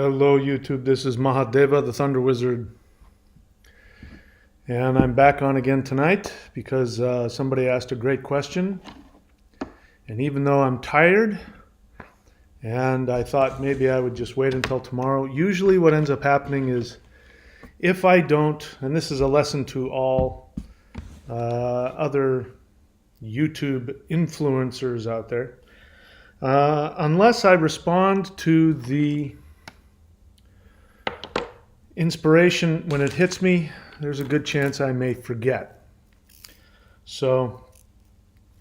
Hello YouTube, this is Mahadeva, the Thunder Wizard, and I'm back on again tonight because somebody asked a great question, and even though I'm tired and I thought maybe I would just wait until tomorrow, usually what ends up happening is if I don't, and this is a lesson to all other YouTube influencers out there, unless I respond to the inspiration when it hits me, there's a good chance I may forget. So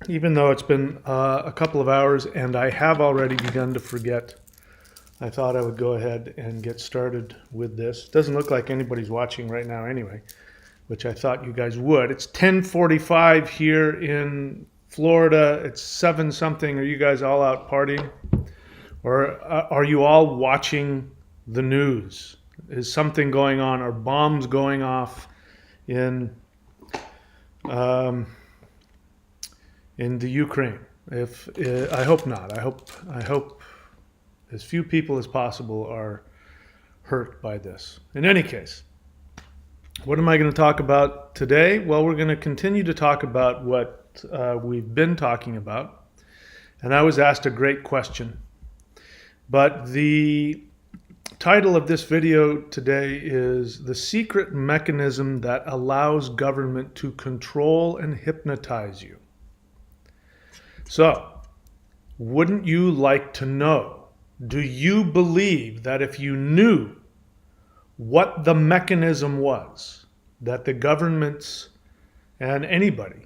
even though it's been a couple of hours and I have already begun to forget, I thought I would go ahead and get started with this. It doesn't look like anybody's watching right now anyway, which I thought you guys would. It's 10:45 here in Florida. It's 7 something. Are you guys all out partying? Or are you all watching the news? Is something going on? Are bombs going off in the Ukraine? If I hope not. I hope as few people as possible are hurt by this. In any case, what am I going to talk about today? Well, we're going to continue to talk about what we've been talking about. And I was asked a great question. But the title of this video today is The Secret Mechanism That Allows Government to Control and Hypnotize You. So, wouldn't you like to know, do you believe that if you knew what the mechanism was that the governments and anybody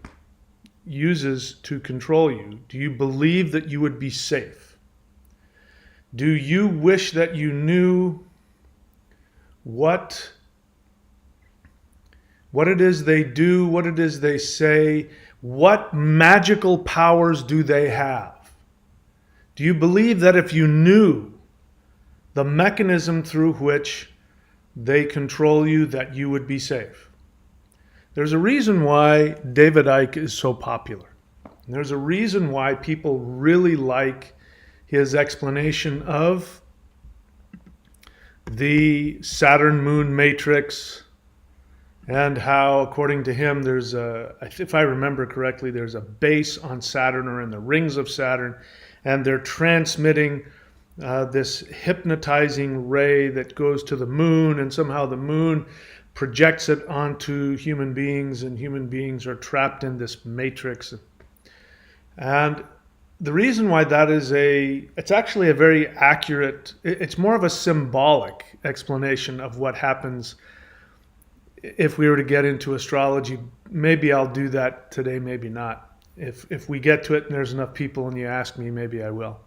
uses to control you, do you believe that you would be safe? Do you wish that you knew what it is they do, what it is they say, what magical powers do they have? Do you believe that if you knew the mechanism through which they control you, that you would be safe? There's a reason why David Icke is so popular. And there's a reason why people really like his explanation of the Saturn moon matrix and how, according to him, there's if I remember correctly, there's a base on Saturn or in the rings of Saturn, and they're transmitting this hypnotizing ray that goes to the moon, and somehow the moon projects it onto human beings, and human beings are trapped in this matrix. And the reason why that is it's actually a very accurate, it's more of a symbolic explanation of what happens if we were to get into astrology. Maybe I'll do that today, maybe not. If we get to it and there's enough people and you ask me, maybe I will.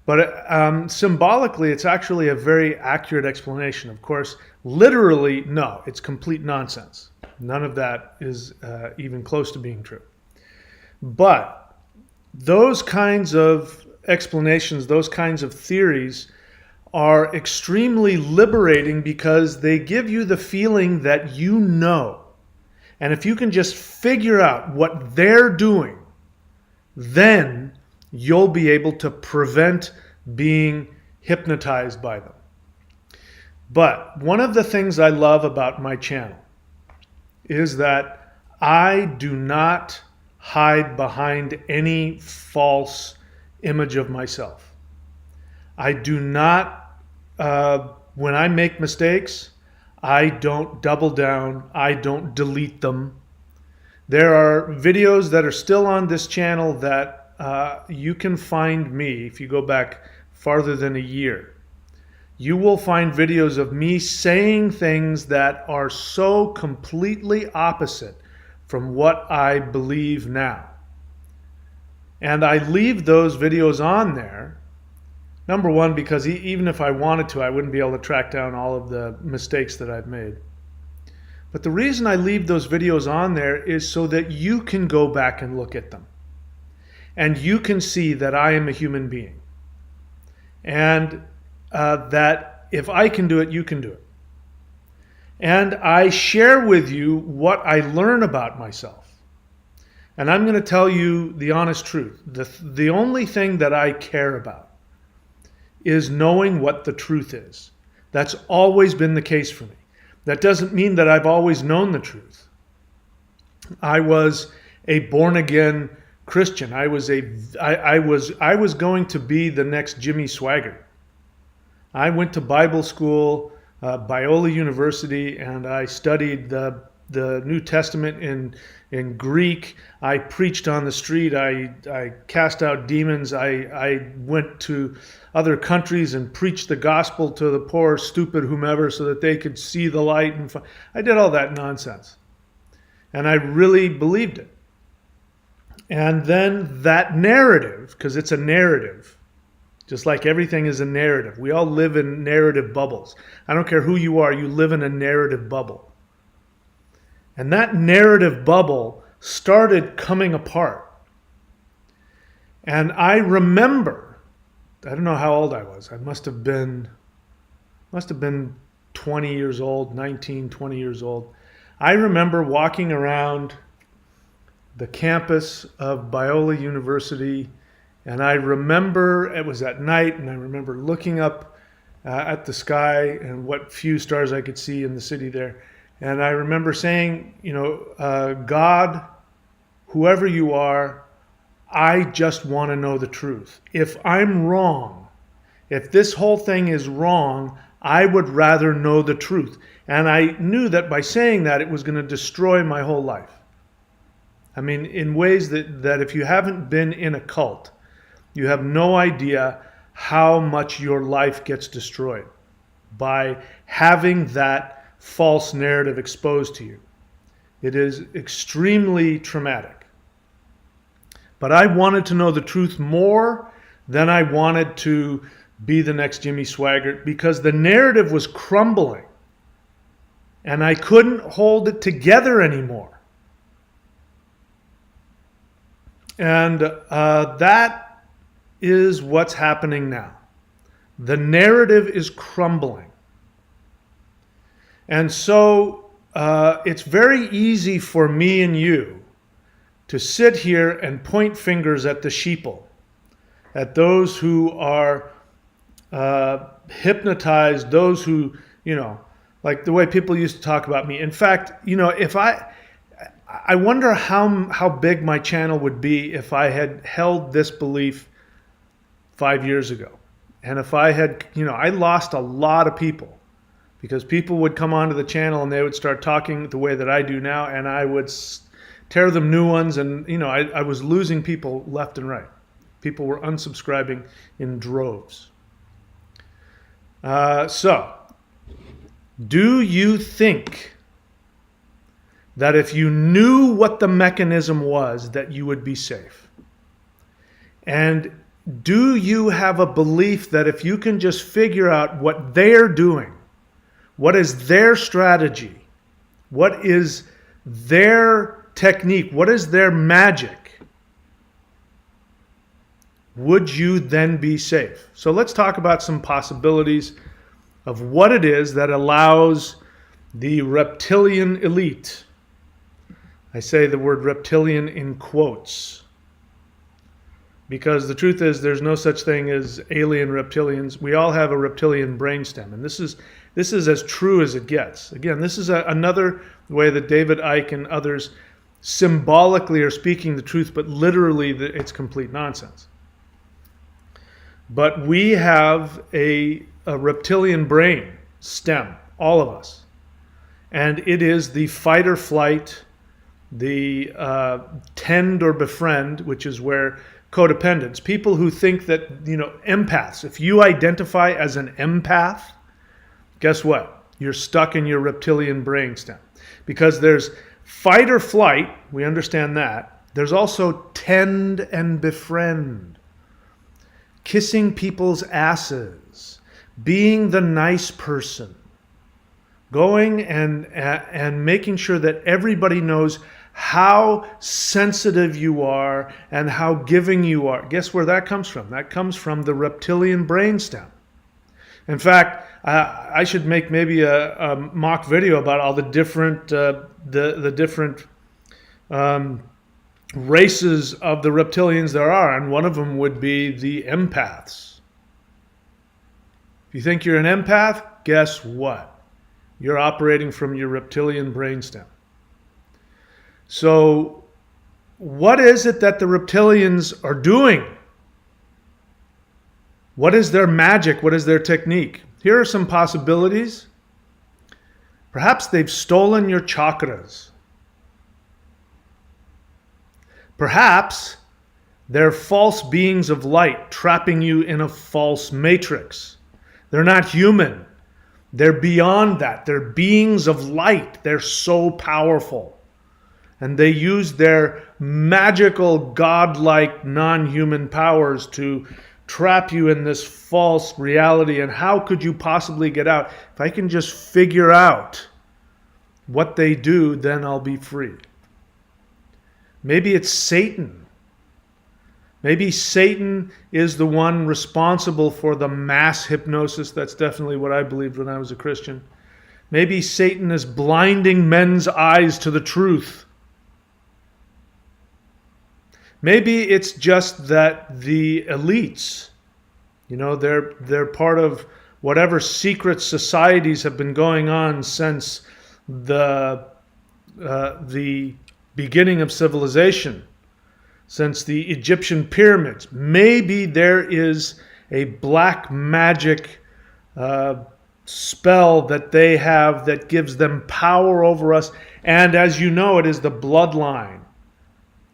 But symbolically, it's actually a very accurate explanation. Of course, literally, no, it's complete nonsense. None of that is even close to being true. But those kinds of explanations, those kinds of theories are extremely liberating because they give you the feeling that you know. And if you can just figure out what they're doing, then you'll be able to prevent being hypnotized by them. But one of the things I love about my channel is that I do not hide behind any false image of myself. I do not, when I make mistakes, I don't double down, I don't delete them. There are videos that are still on this channel that you can find me, if you go back farther than a year. You will find videos of me saying things that are so completely opposite from what I believe now. And I leave those videos on there, number one, because even if I wanted to, I wouldn't be able to track down all of the mistakes that I've made. But the reason I leave those videos on there is so that you can go back and look at them. And you can see that I am a human being. And that if I can do it, you can do it. And I share with you what I learn about myself. And I'm going to tell you the honest truth. The only thing that I care about is knowing what the truth is. That's always been the case for me. That doesn't mean that I've always known the truth. I was a born-again Christian. I was going to be the next Jimmy Swaggart. I went to Bible school, Biola University, and I studied the New Testament in Greek. I preached on the street. I cast out demons. I went to other countries and preached the gospel to the poor, stupid, whomever, so that they could see the light. I did all that nonsense. And I really believed it. And then that narrative, because it's a narrative, just like everything is a narrative. We all live in narrative bubbles. I don't care who you are, you live in a narrative bubble. And that narrative bubble started coming apart. And I remember, I don't know how old I was. I must have been 20 years old, 19, 20 years old. I remember walking around the campus of Biola University, and I remember it was at night, and I remember looking up at the sky and what few stars I could see in the city there. And I remember saying, God, whoever you are, I just want to know the truth. If I'm wrong, if this whole thing is wrong, I would rather know the truth. And I knew that by saying that, it was going to destroy my whole life. I mean, in ways that if you haven't been in a cult, you have no idea how much your life gets destroyed by having that false narrative exposed to you. It is extremely traumatic. But I wanted to know the truth more than I wanted to be the next Jimmy Swaggart, because the narrative was crumbling and I couldn't hold it together anymore. And that is what's happening now. The narrative is crumbling. And so it's very easy for me and you to sit here and point fingers at the sheeple, at those who are hypnotized, those who, like the way people used to talk about me. In fact, if I wonder how big my channel would be if I had held this belief 5 years ago. And if I had, I lost a lot of people because people would come onto the channel and they would start talking the way that I do now, and I would tear them new ones. And, I was losing people left and right. People were unsubscribing in droves. So, do you think that if you knew what the mechanism was, that you would be safe? And do you have a belief that if you can just figure out what they're doing, what is their strategy, what is their technique, what is their magic, would you then be safe? So let's talk about some possibilities of what it is that allows the reptilian elite, I say the word reptilian in quotes, because the truth is there's no such thing as alien reptilians. We all have a reptilian brainstem, and this is as true as it gets. Again, this is another way that David Icke and others symbolically are speaking the truth, but literally it's complete nonsense. But we have a reptilian brain stem, all of us. And it is the fight or flight, the tend or befriend, which is where codependence, people who think that, empaths, if you identify as an empath, guess what? You're stuck in your reptilian brainstem. Because there's fight or flight, we understand that. There's also tend and befriend. Kissing people's asses, being the nice person, going and making sure that everybody knows how sensitive you are and how giving you are. Guess where that comes from? That comes from the reptilian brainstem. In fact, I should make maybe a mock video about all the different different races of the reptilians there are, and one of them would be the empaths. If you think you're an empath, guess what? You're operating from your reptilian brainstem. So what is it that the reptilians are doing? What is their magic? What is their technique? Here are some possibilities. Perhaps they've stolen your chakras. Perhaps they're false beings of light trapping you in a false matrix. They're not human. They're beyond that. They're beings of light. They're so powerful. And they use their magical, godlike, non-human powers to trap you in this false reality. And how could you possibly get out? If I can just figure out what they do, then I'll be free. Maybe it's Satan. Maybe Satan is the one responsible for the mass hypnosis. That's definitely what I believed when I was a Christian. Maybe Satan is blinding men's eyes to the truth. Maybe it's just that the elites, they're part of whatever secret societies have been going on since the beginning of civilization, since the Egyptian pyramids. Maybe there is a black magic spell that they have that gives them power over us. And as you know, it is the bloodline.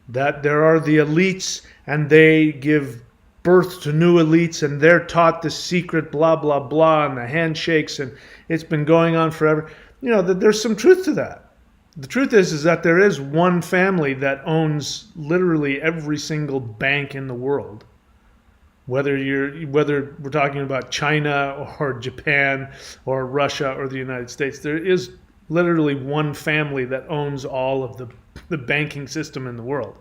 That there are the elites and they give birth to new elites and they're taught the secret blah, blah, blah and the handshakes, and it's been going on forever. There's some truth to that. The truth is that there is one family that owns literally every single bank in the world. Whether we're talking about China or Japan or Russia or the United States, there is literally one family that owns all of the banking system in the world.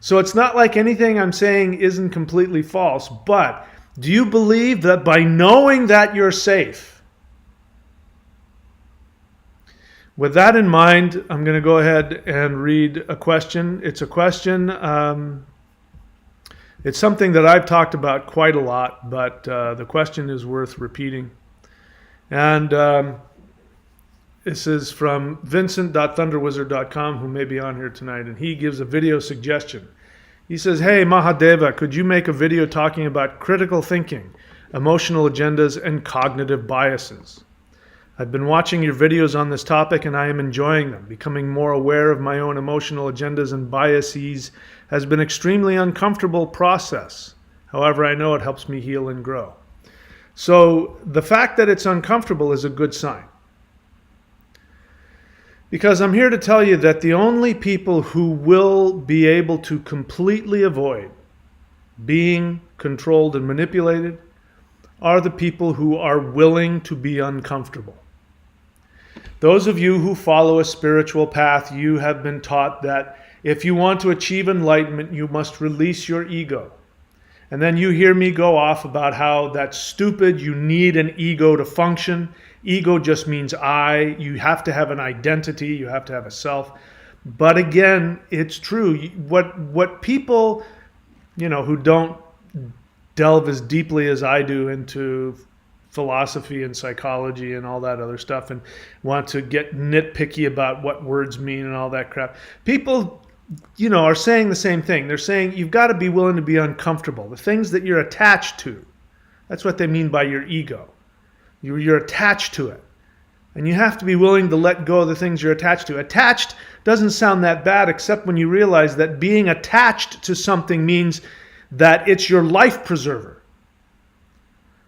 So it's not like anything I'm saying isn't completely false, but do you believe that by knowing that you're safe? With that in mind, I'm going to go ahead and read a question. It's a question, it's something that I've talked about quite a lot, but the question is worth repeating. And this is from Vincent.thunderwizard.com, who may be on here tonight, and he gives a video suggestion. He says, "Hey, Mahadeva, could you make a video talking about critical thinking, emotional agendas, and cognitive biases? I've been watching your videos on this topic and I am enjoying them. Becoming more aware of my own emotional agendas and biases has been an extremely uncomfortable process. However, I know it helps me heal and grow." So the fact that it's uncomfortable is a good sign. Because I'm here to tell you that the only people who will be able to completely avoid being controlled and manipulated are the people who are willing to be uncomfortable. Those of you who follow a spiritual path, you have been taught that if you want to achieve enlightenment, you must release your ego. And then you hear me go off about how that's stupid, you need an ego to function. Ego just means I. You have to have an identity. You have to have a self. But again, it's true. What people, who don't delve as deeply as I do into philosophy and psychology and all that other stuff and want to get nitpicky about what words mean and all that crap, people, are saying the same thing. They're saying you've got to be willing to be uncomfortable. The things that you're attached to, that's what they mean by your ego. You're attached to it. And you have to be willing to let go of the things you're attached to. Attached doesn't sound that bad, except when you realize that being attached to something means that it's your life preserver.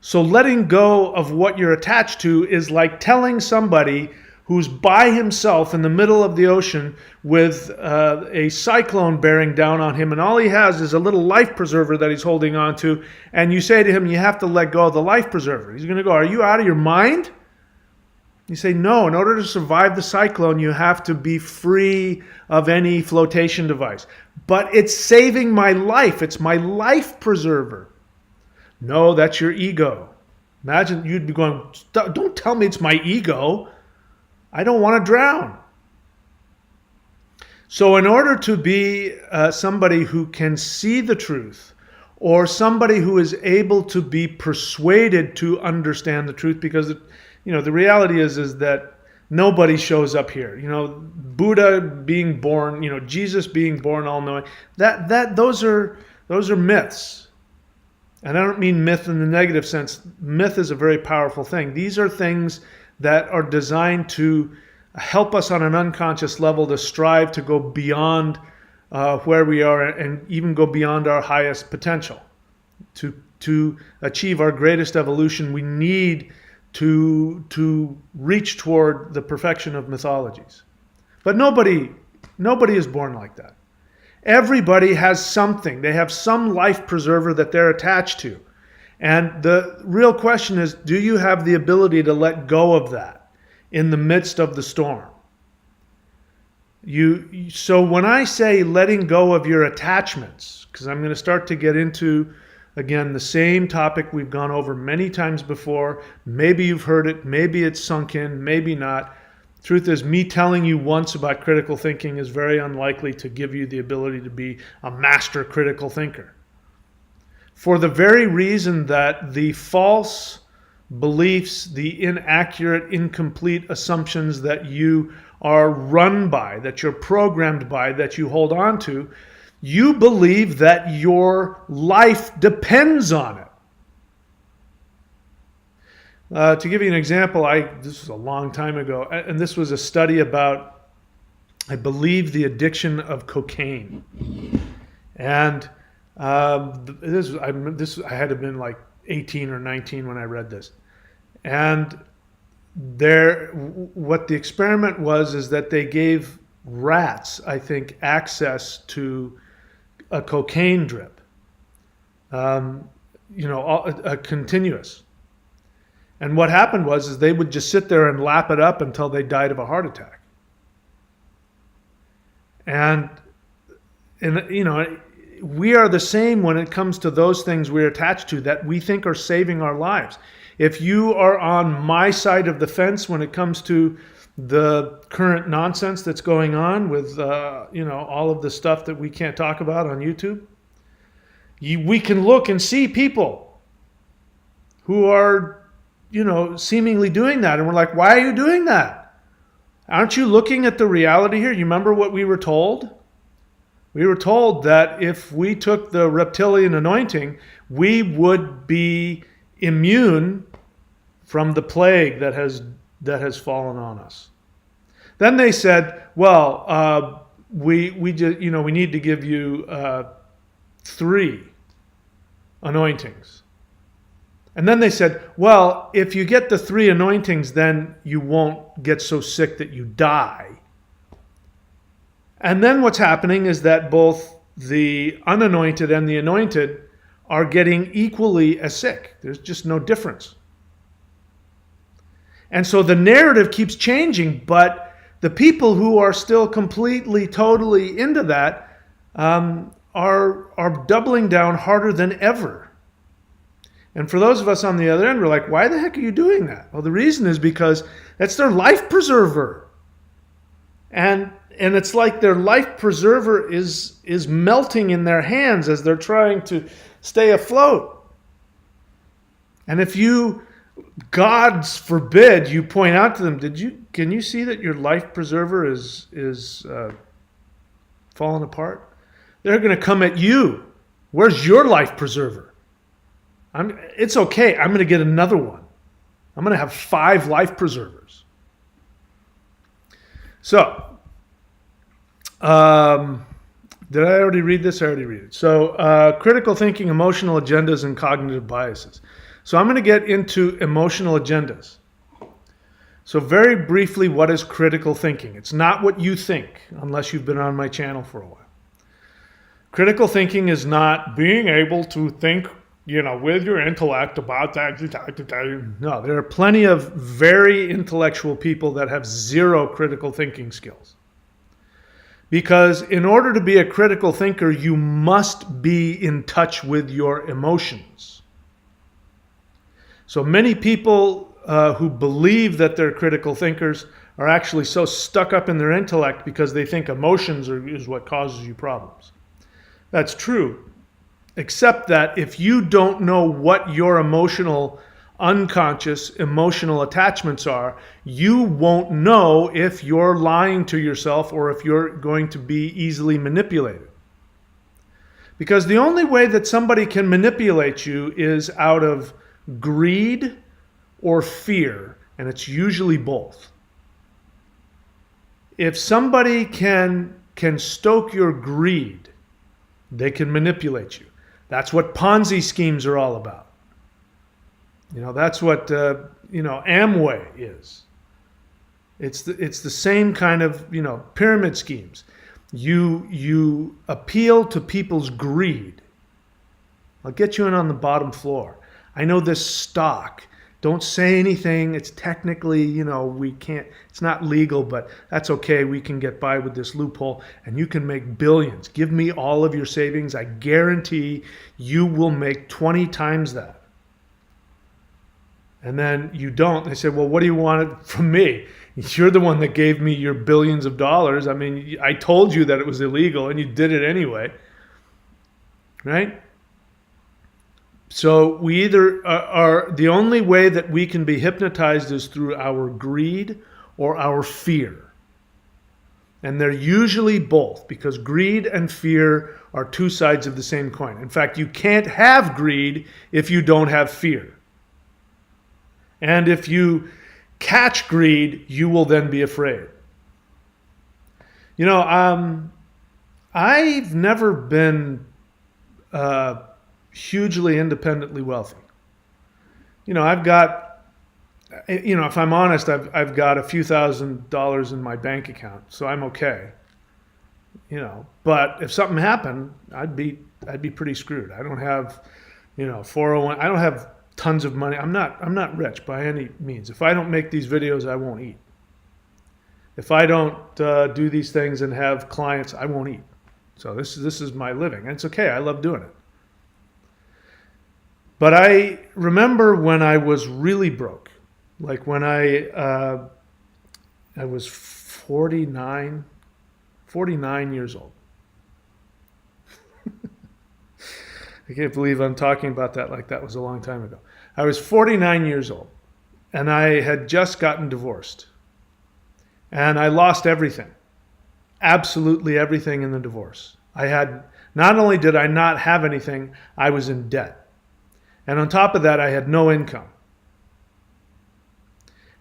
So letting go of what you're attached to is like telling somebody who's by himself in the middle of the ocean with a cyclone bearing down on him, and all he has is a little life preserver that he's holding on to, and you say to him, you have to let go of the life preserver. He's going to go, are you out of your mind? You say, no, in order to survive the cyclone, you have to be free of any flotation device. But it's saving my life. It's my life preserver. No, that's your ego. Imagine you'd be going, don't tell me it's my ego. I don't want to drown. So in order to be somebody who can see the truth, or somebody who is able to be persuaded to understand the truth, because the reality is that nobody shows up here. Buddha being born, Jesus being born all knowing, those are myths. And I don't mean myth in the negative sense. Myth is a very powerful thing. These are things that are designed to help us on an unconscious level to strive to go beyond where we are, and even go beyond our highest potential. To achieve our greatest evolution, we need to reach toward the perfection of mythologies. But nobody is born like that. Everybody has something. They have some life preserver that they're attached to. And the real question is, do you have the ability to let go of that in the midst of the storm? So when I say letting go of your attachments, because I'm going to start to get into, again, the same topic we've gone over many times before. Maybe you've heard it, maybe it's sunk in, maybe not. Truth is, me telling you once about critical thinking is very unlikely to give you the ability to be a master critical thinker. For the very reason that the false beliefs, the inaccurate, incomplete assumptions that you are run by, that you're programmed by, that you hold on to, you believe that your life depends on it. To give you an example, this was a long time ago, and this was a study about, I believe, the addiction of cocaine. And I had to have been like 18 or 19 when I read this. And what the experiment was is that they gave rats, I think, access to a cocaine drip, a continuous. And what happened was they would just sit there and lap it up until they died of a heart attack. And we are the same when it comes to those things we're attached to that we think are saving our lives. If you are on my side of the fence when it comes to the current nonsense that's going on with all of the stuff that we can't talk about on YouTube, we can look and see people who are seemingly doing that, and we're like, why are you doing that? Aren't you looking at the reality here? You remember what we were told? We were told that if we took the reptilian anointing, we would be immune from the plague that has fallen on us. Then they said, well, we need to give you 3 anointings. And then they said, well, if you get the 3 anointings, then you won't get so sick that you die. And then what's happening is that both the unanointed and the anointed are getting equally as sick. There's just no difference. And so the narrative keeps changing, but the people who are still completely, totally into that are doubling down harder than ever. And for those of us on the other end, we're like, why the heck are you doing that? Well, the reason is because that's their life preserver. And it's like their life preserver is melting in their hands as they're trying to stay afloat. And if you, God's forbid, you point out to them, can you see that your life preserver is falling apart? They're going to come at you. Where's your life preserver? It's okay. I'm going to get another one. I'm going to have 5 life preservers. So, did I already read this? I already read it. So, critical thinking, emotional agendas, and cognitive biases. So I'm going to get into emotional agendas. So very briefly, what is critical thinking? It's not what you think, unless you've been on my channel for a while. Critical thinking is not being able to think with your intellect about that. No, there are plenty of very intellectual people that have 0 critical thinking skills. Because in order to be a critical thinker, you must be in touch with your emotions. So many people who believe that they're critical thinkers are actually so stuck up in their intellect because they think emotions is what causes you problems. That's true. Except that if you don't know what your unconscious emotional attachments are, you won't know if you're lying to yourself or if you're going to be easily manipulated. Because the only way that somebody can manipulate you is out of greed or fear, and it's usually both. If somebody can stoke your greed, they can manipulate you. That's what Ponzi schemes are all about. That's what Amway is. It's the same kind of pyramid schemes. You appeal to people's greed. I'll get you in on the bottom floor. I know this stock. Don't say anything. It's technically, we can't, it's not legal, but that's okay. We can get by with this loophole and you can make billions. Give me all of your savings. I guarantee you will make 20 times that. And then you don't. They say, well, what do you want from me? You're the one that gave me your billions of dollars. I mean, I told you that it was illegal and you did it anyway. Right? So we either are the only way that we can be hypnotized is through our greed or our fear. And they're usually both, because greed and fear are two sides of the same coin. In fact, you can't have greed if you don't have fear. And if you catch greed, you will then be afraid. I've never been hugely independently wealthy. I've got, if I'm honest, I've got a few $1,000s in my bank account, so I'm okay. But if something happened, I'd be pretty screwed. I don't have, 401. I don't have tons of money. I'm not rich by any means. If I don't make these videos, I won't eat. If I don't do these things and have clients, I won't eat. So this is my living, and it's okay. I love doing it. But I remember when I was really broke, like when I was 49 years old. I can't believe I'm talking about that like that was a long time ago. I was 49 years old, and I had just gotten divorced. And I lost everything, absolutely everything in the divorce. Not only did I not have anything, I was in debt. And on top of that, I had no income.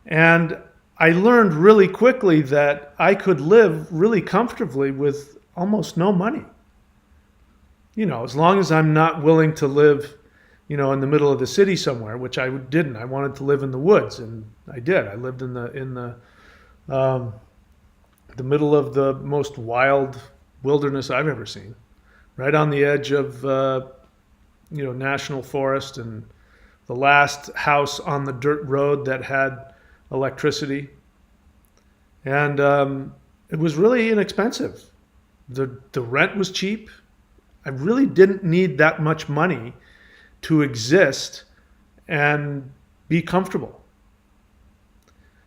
And I learned really quickly that I could live really comfortably with almost no money. As long as I'm not willing to live, in the middle of the city somewhere, which I didn't. I wanted to live in the woods, and I did. I lived in the middle of the most wild wilderness I've ever seen, right on the edge of national forest, and the last house on the dirt road that had electricity. And it was really inexpensive. The rent was cheap. I really didn't need that much money to exist and be comfortable.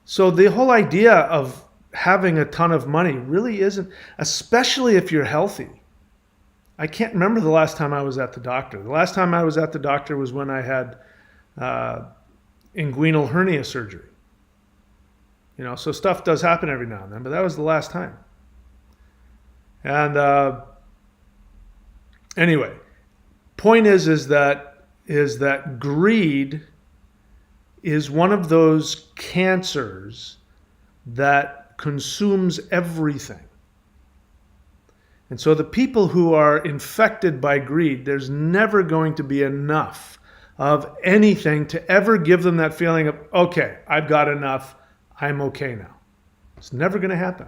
So the whole idea of having a ton of money really isn't, especially if you're healthy. I can't remember the last time I was at the doctor. The last time I was at the doctor was when I had inguinal hernia surgery. So stuff does happen every now and then, but that was the last time. And anyway, point is that greed is one of those cancers that consumes everything. And so the people who are infected by greed, there's never going to be enough of anything to ever give them that feeling of, okay, I've got enough, I'm okay now. It's never going to happen.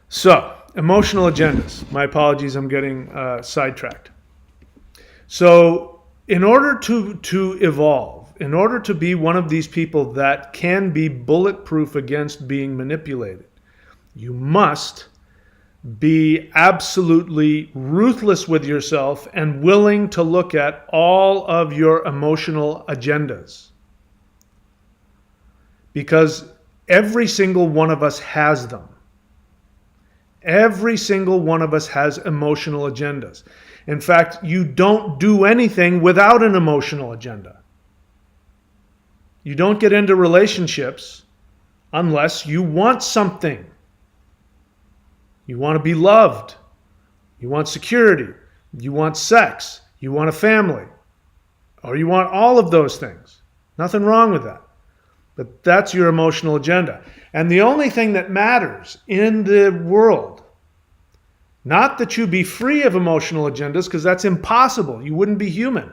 So, emotional agendas. My apologies, I'm getting sidetracked. So, in order to evolve, in order to be one of these people that can be bulletproof against being manipulated, you must be absolutely ruthless with yourself and willing to look at all of your emotional agendas. Because every single one of us has them. Every single one of us has emotional agendas. In fact, you don't do anything without an emotional agenda. You don't get into relationships unless you want something. You want to be loved. You want security. You want sex. You want a family. Or you want all of those things. Nothing wrong with that. But that's your emotional agenda. And the only thing that matters in the world, not that you be free of emotional agendas, because that's impossible. You wouldn't be human.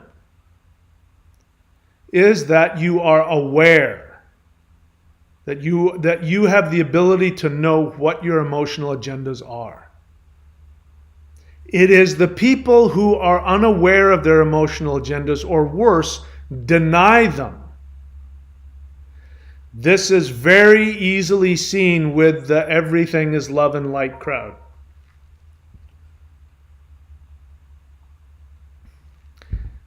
Is that you are aware. That you have the ability to know what your emotional agendas are. It is the people who are unaware of their emotional agendas, or worse, deny them. This is very easily seen with the everything is love and light crowd.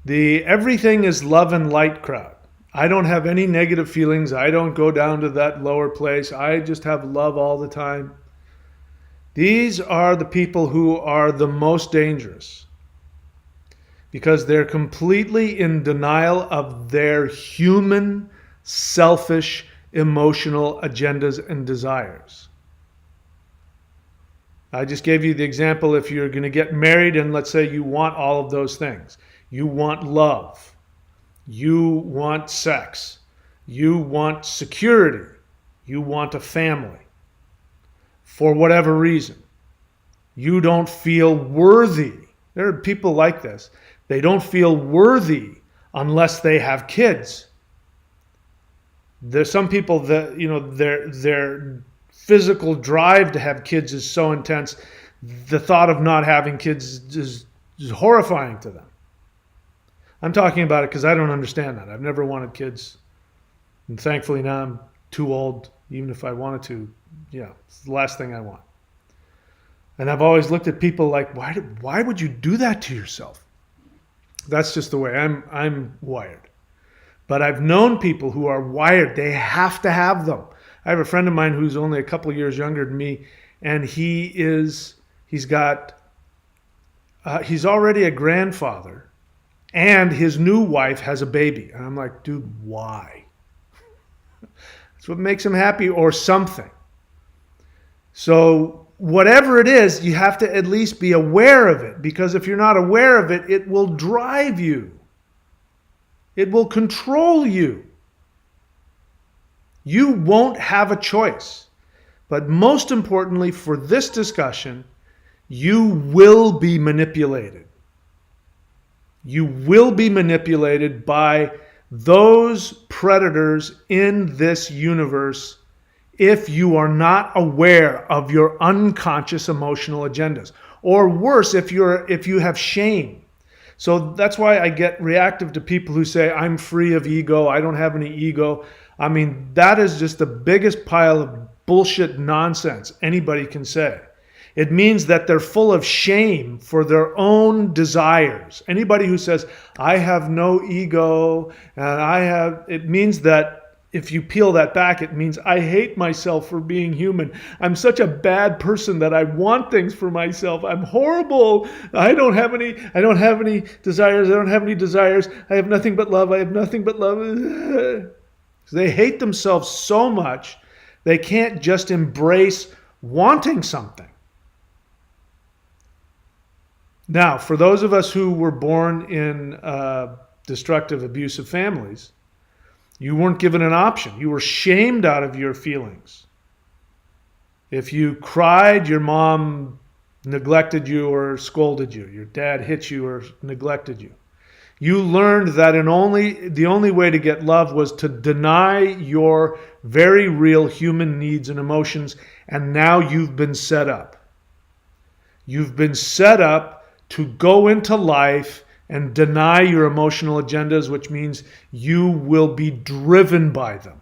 The everything is love and light crowd. I don't have any negative feelings. I don't go down to that lower place. I just have love all the time. These are the people who are the most dangerous because they're completely in denial of their human, selfish, emotional agendas and desires. I just gave you the example. If you're going to get married and let's say you want all of those things. You want love. You want sex. You want security. You want a family. For whatever reason. You don't feel worthy. There are people like this. They don't feel worthy unless they have kids. There's some people that, their physical drive to have kids is so intense, the thought of not having kids is horrifying to them. I'm talking about it because I don't understand that. I've never wanted kids. And thankfully now I'm too old, even if I wanted to. Yeah, it's the last thing I want. And I've always looked at people like, why would you do that to yourself? That's just the way I'm wired. But I've known people who are wired. They have to have them. I have a friend of mine who's only a couple of years younger than me, and he's already a grandfather, and his new wife has a baby. And I'm like, dude, why? That's what makes him happy, or something. So whatever it is, you have to at least be aware of it, because if you're not aware of it, it will drive you. It will control you. You won't have a choice. But most importantly for this discussion, you will be manipulated. You will be manipulated by those predators in this universe if you are not aware of your unconscious emotional agendas. Or worse, if you have shame. So that's why I get reactive to people who say, I'm free of ego, I don't have any ego. I mean, that is just the biggest pile of bullshit nonsense anybody can say. It means that they're full of shame for their own desires. Anybody who says, I have no ego, and it means that if you peel that back, it means I hate myself for being human. I'm such a bad person that I want things for myself. I'm horrible. I don't have any desires. I don't have any desires. I have nothing but love. I have nothing but love. They hate themselves so much, they can't just embrace wanting something. Now, for those of us who were born in destructive, abusive families, you weren't given an option. You were shamed out of your feelings. If you cried, your mom neglected you or scolded you. Your dad hit you or neglected you. You learned that the only way to get love was to deny your very real human needs and emotions, and now you've been set up. You've been set up to go into life and deny your emotional agendas, which means you will be driven by them.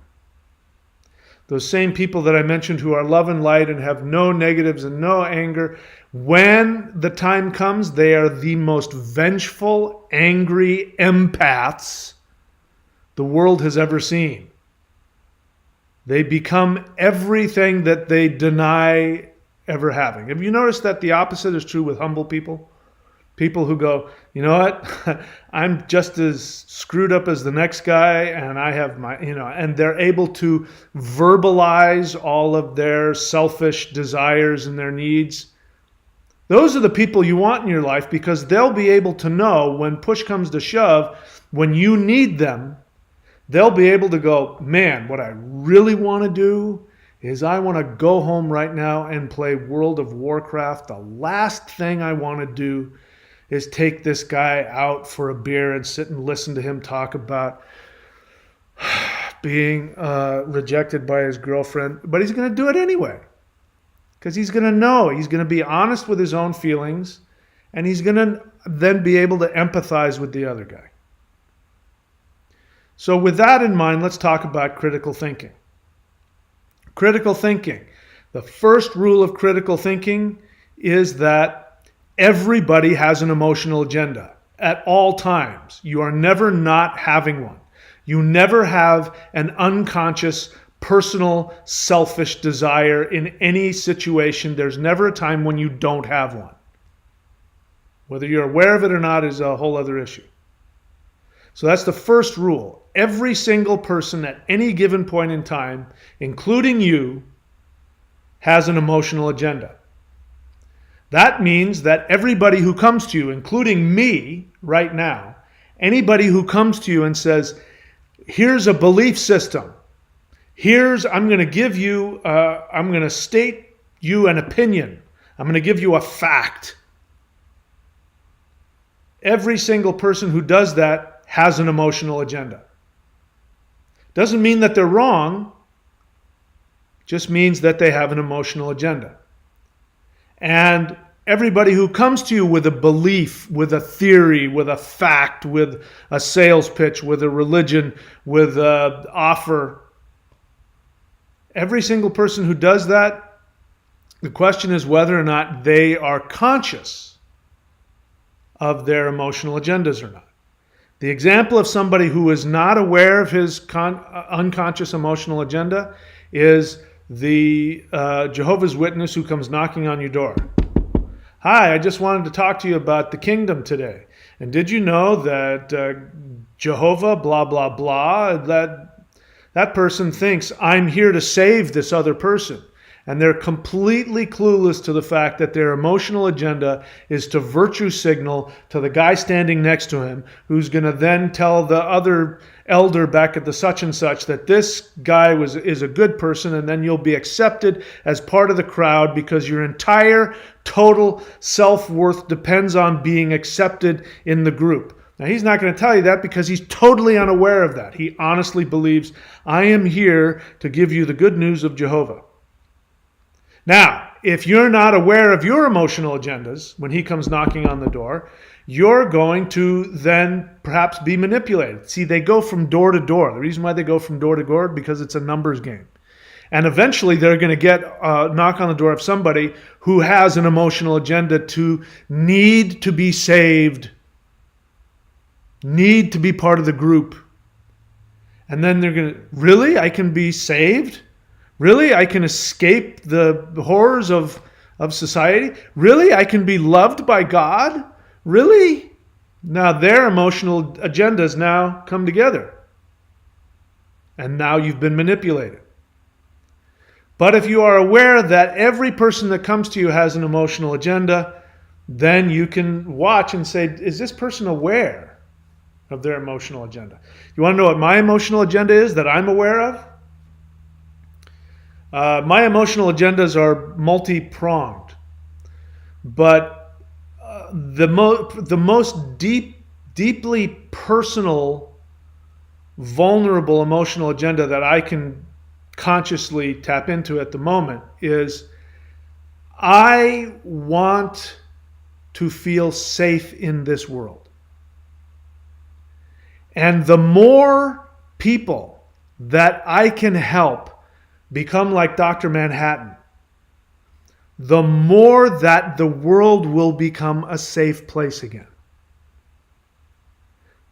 Those same people that I mentioned who are love and light and have no negatives and no anger, when the time comes, they are the most vengeful, angry empaths the world has ever seen. They become everything that they deny ever having. Have you noticed that the opposite is true with humble people? People who go, you know what, I'm just as screwed up as the next guy, and I have my, and they're able to verbalize all of their selfish desires and their needs. Those are the people you want in your life, because they'll be able to know when push comes to shove, when you need them, they'll be able to go, man, what I really want to do is I want to go home right now and play World of Warcraft. The last thing I want to do is take this guy out for a beer and sit and listen to him talk about being rejected by his girlfriend. But he's going to do it anyway, because he's going to know, he's going to be honest with his own feelings, and he's going to then be able to empathize with the other guy. So with that in mind, let's talk about critical thinking. Critical thinking. The first rule of critical thinking is that everybody has an emotional agenda at all times. You are never not having one. You never have an unconscious, personal, selfish desire in any situation. There's never a time when you don't have one. Whether you're aware of it or not is a whole other issue. So that's the first rule. Every single person at any given point in time, including you, has an emotional agenda. That means that everybody who comes to you, including me right now, anybody who comes to you and says, here's a belief system, I'm going to state you an opinion, I'm going to give you a fact. Every single person who does that has an emotional agenda. Doesn't mean that they're wrong, just means that they have an emotional agenda. And everybody who comes to you with a belief, with a theory, with a fact, with a sales pitch, with a religion, with an offer, every single person who does that, the question is whether or not they are conscious of their emotional agendas or not. The example of somebody who is not aware of his unconscious emotional agenda is the Jehovah's Witness who comes knocking on your door. Hi, I just wanted to talk to you about the kingdom today. And did you know that Jehovah, blah, blah, blah, that person thinks I'm here to save this other person. And they're completely clueless to the fact that their emotional agenda is to virtue signal to the guy standing next to him, who's going to then tell the other elder back at the such and such that this guy is a good person, and then you'll be accepted as part of the crowd because your entire total self-worth depends on being accepted in the group. Now, he's not going to tell you that because he's totally unaware of that. He honestly believes, I am here to give you the good news of Jehovah. Now, if you're not aware of your emotional agendas when he comes knocking on the door, you're going to then perhaps be manipulated. See, they go from door to door. The reason why they go from door to door is because it's a numbers game. And eventually they're going to get a knock on the door of somebody who has an emotional agenda to need to be saved, need to be part of the group. And then they're going to, really? I can be saved? Really? I can escape the horrors of society? Really? I can be loved by God? Really? Now their emotional agendas now come together. And now you've been manipulated. But if you are aware that every person that comes to you has an emotional agenda, then you can watch and say, is this person aware of their emotional agenda? You want to know what my emotional agenda is that I'm aware of? My emotional agendas are multi-pronged, but the most deeply personal, vulnerable emotional agenda that I can consciously tap into at the moment is I want to feel safe in this world. And the more people that I can help become like Dr. Manhattan, the more that the world will become a safe place again.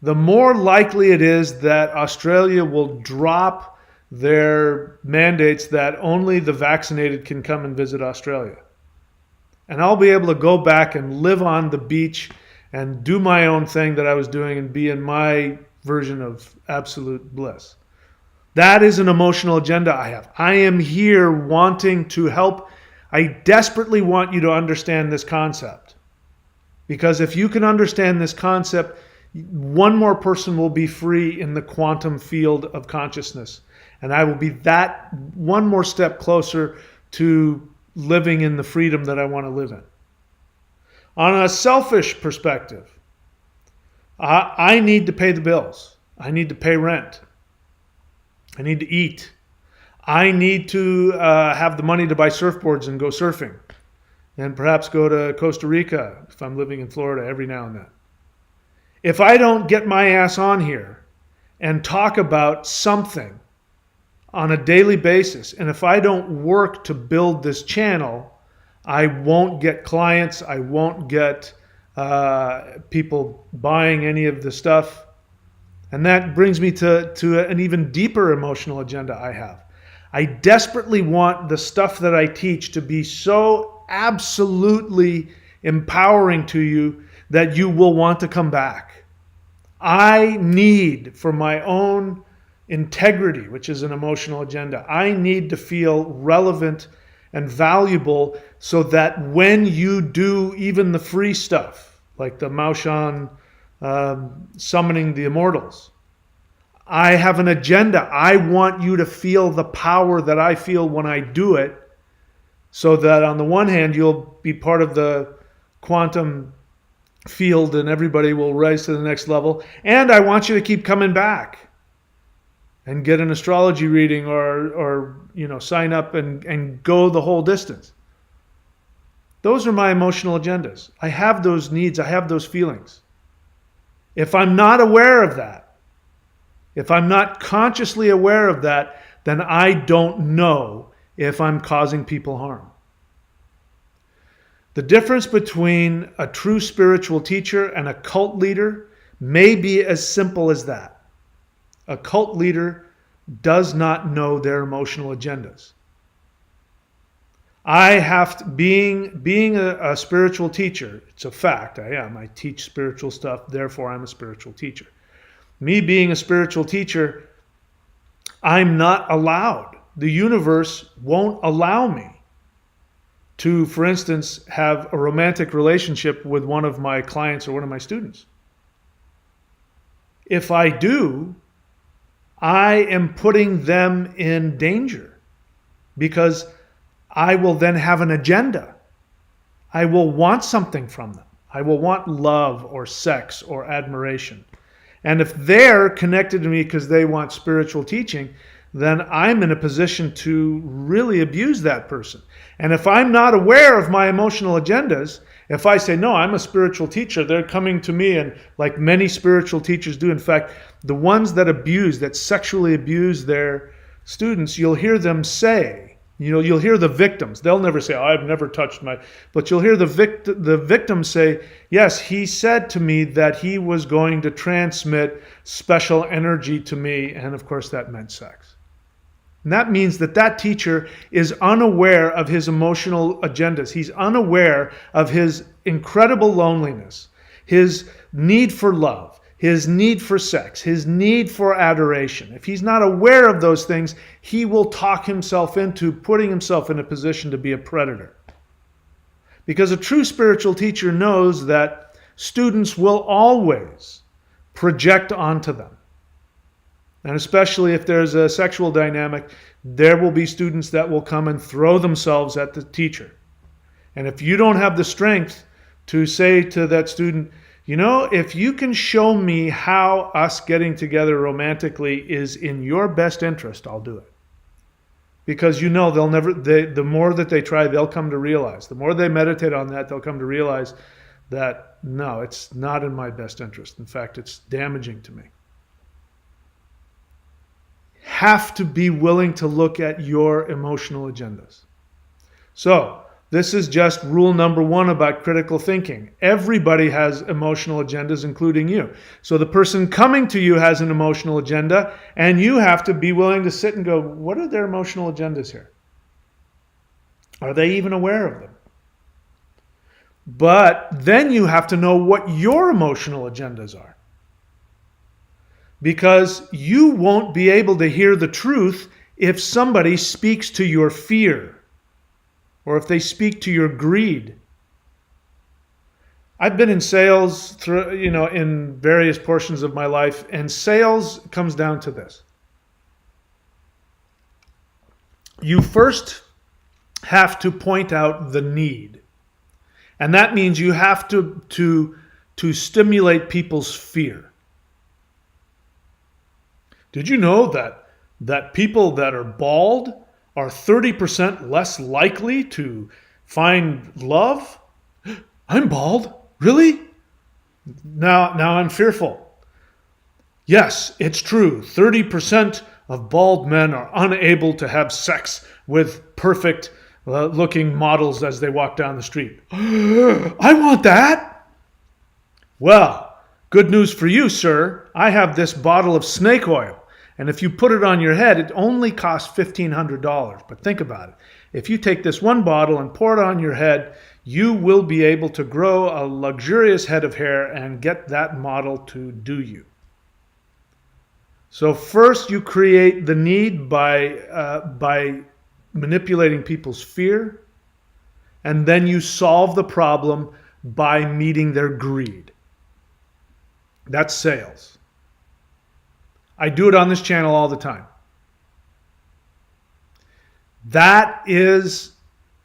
The more likely it is that Australia will drop their mandates that only the vaccinated can come and visit Australia. And I'll be able to go back and live on the beach and do my own thing that I was doing and be in my version of absolute bliss. That is an emotional agenda I have. I am here wanting to help. I desperately want you to understand this concept. Because if you can understand this concept, one more person will be free in the quantum field of consciousness. And I will be that one more step closer to living in the freedom that I want to live in. On a selfish perspective, I need to pay the bills. I need to pay rent. I need to eat. I need to have the money to buy surfboards and go surfing. And perhaps go to Costa Rica if I'm living in Florida every now and then. If I don't get my ass on here and talk about something on a daily basis, and if I don't work to build this channel, I won't get clients, I won't get people buying any of the stuff. And that brings me to an even deeper emotional agenda I have. I desperately want the stuff that I teach to be so absolutely empowering to you that you will want to come back. I need, for my own integrity, which is an emotional agenda, I need to feel relevant and valuable so that when you do even the free stuff, like the Maoshan summoning the immortals, I have an agenda. I want you to feel the power that I feel when I do it, so that on the one hand, you'll be part of the quantum field and everybody will rise to the next level. And I want you to keep coming back and get an astrology reading or sign up and go the whole distance. Those are my emotional agendas. I have those needs. I have those feelings. If I'm not aware of that, if I'm not consciously aware of that, then I don't know if I'm causing people harm. The difference between a true spiritual teacher and a cult leader may be as simple as that. A cult leader does not know their emotional agendas. I have to, being a spiritual teacher, it's a fact, I am. I teach spiritual stuff, therefore I'm a spiritual teacher. Me being a spiritual teacher, I'm not allowed. The universe won't allow me to, for instance, have a romantic relationship with one of my clients or one of my students. If I do, I am putting them in danger because I will then have an agenda. I will want something from them. I will want love or sex or admiration. And if they're connected to me because they want spiritual teaching, then I'm in a position to really abuse that person. And if I'm not aware of my emotional agendas, if I say, no, I'm a spiritual teacher, they're coming to me, and like many spiritual teachers do, in fact, the ones that sexually abuse their students, you'll hear them say, you'll hear the victims. They'll never say, oh, I've never touched but you'll hear the victims say, yes, he said to me that he was going to transmit special energy to me. And of course, that meant sex. And that means that teacher is unaware of his emotional agendas. He's unaware of his incredible loneliness, his need for love, his need for sex, his need for adoration. If he's not aware of those things, he will talk himself into putting himself in a position to be a predator. Because a true spiritual teacher knows that students will always project onto them. And especially if there's a sexual dynamic, there will be students that will come and throw themselves at the teacher. And if you don't have the strength to say to that student, if you can show me how us getting together romantically is in your best interest, I'll do it. Because they'll never, the more that they try, they'll come to realize. The more they meditate on that, they'll come to realize that, no, it's not in my best interest. In fact, it's damaging to me. Have to be willing to look at your emotional agendas. So, this is just rule number 1 about critical thinking. Everybody has emotional agendas, including you. So the person coming to you has an emotional agenda, and you have to be willing to sit and go, what are their emotional agendas here? Are they even aware of them? But then you have to know what your emotional agendas are. Because you won't be able to hear the truth if somebody speaks to your fear or if they speak to your greed. I've been in sales in various portions of my life, and sales comes down to this. You first have to point out the need. And that means you have to stimulate people's fear. Did you know that people that are bald are 30% less likely to find love? I'm bald. Really? Now I'm fearful. Yes, it's true. 30% of bald men are unable to have sex with perfect looking models as they walk down the street. I want that. Well, good news for you, sir. I have this bottle of snake oil. And if you put it on your head, it only costs $1,500. But think about it. If you take this one bottle and pour it on your head, you will be able to grow a luxurious head of hair and get that model to do you. So first you create the need by manipulating people's fear, and then you solve the problem by meeting their greed. That's sales. I do it on this channel all the time. That is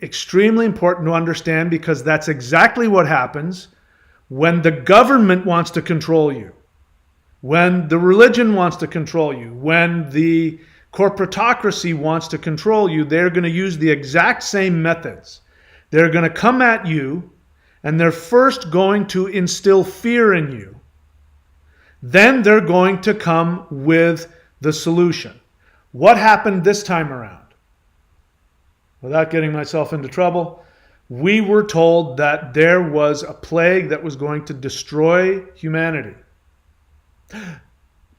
extremely important to understand, because that's exactly what happens when the government wants to control you, when the religion wants to control you, when the corporatocracy wants to control you. They're going to use the exact same methods. They're going to come at you, and they're first going to instill fear in you. Then they're going to come with the solution. What happened this time around? Without getting myself into trouble, we were told that there was a plague that was going to destroy humanity.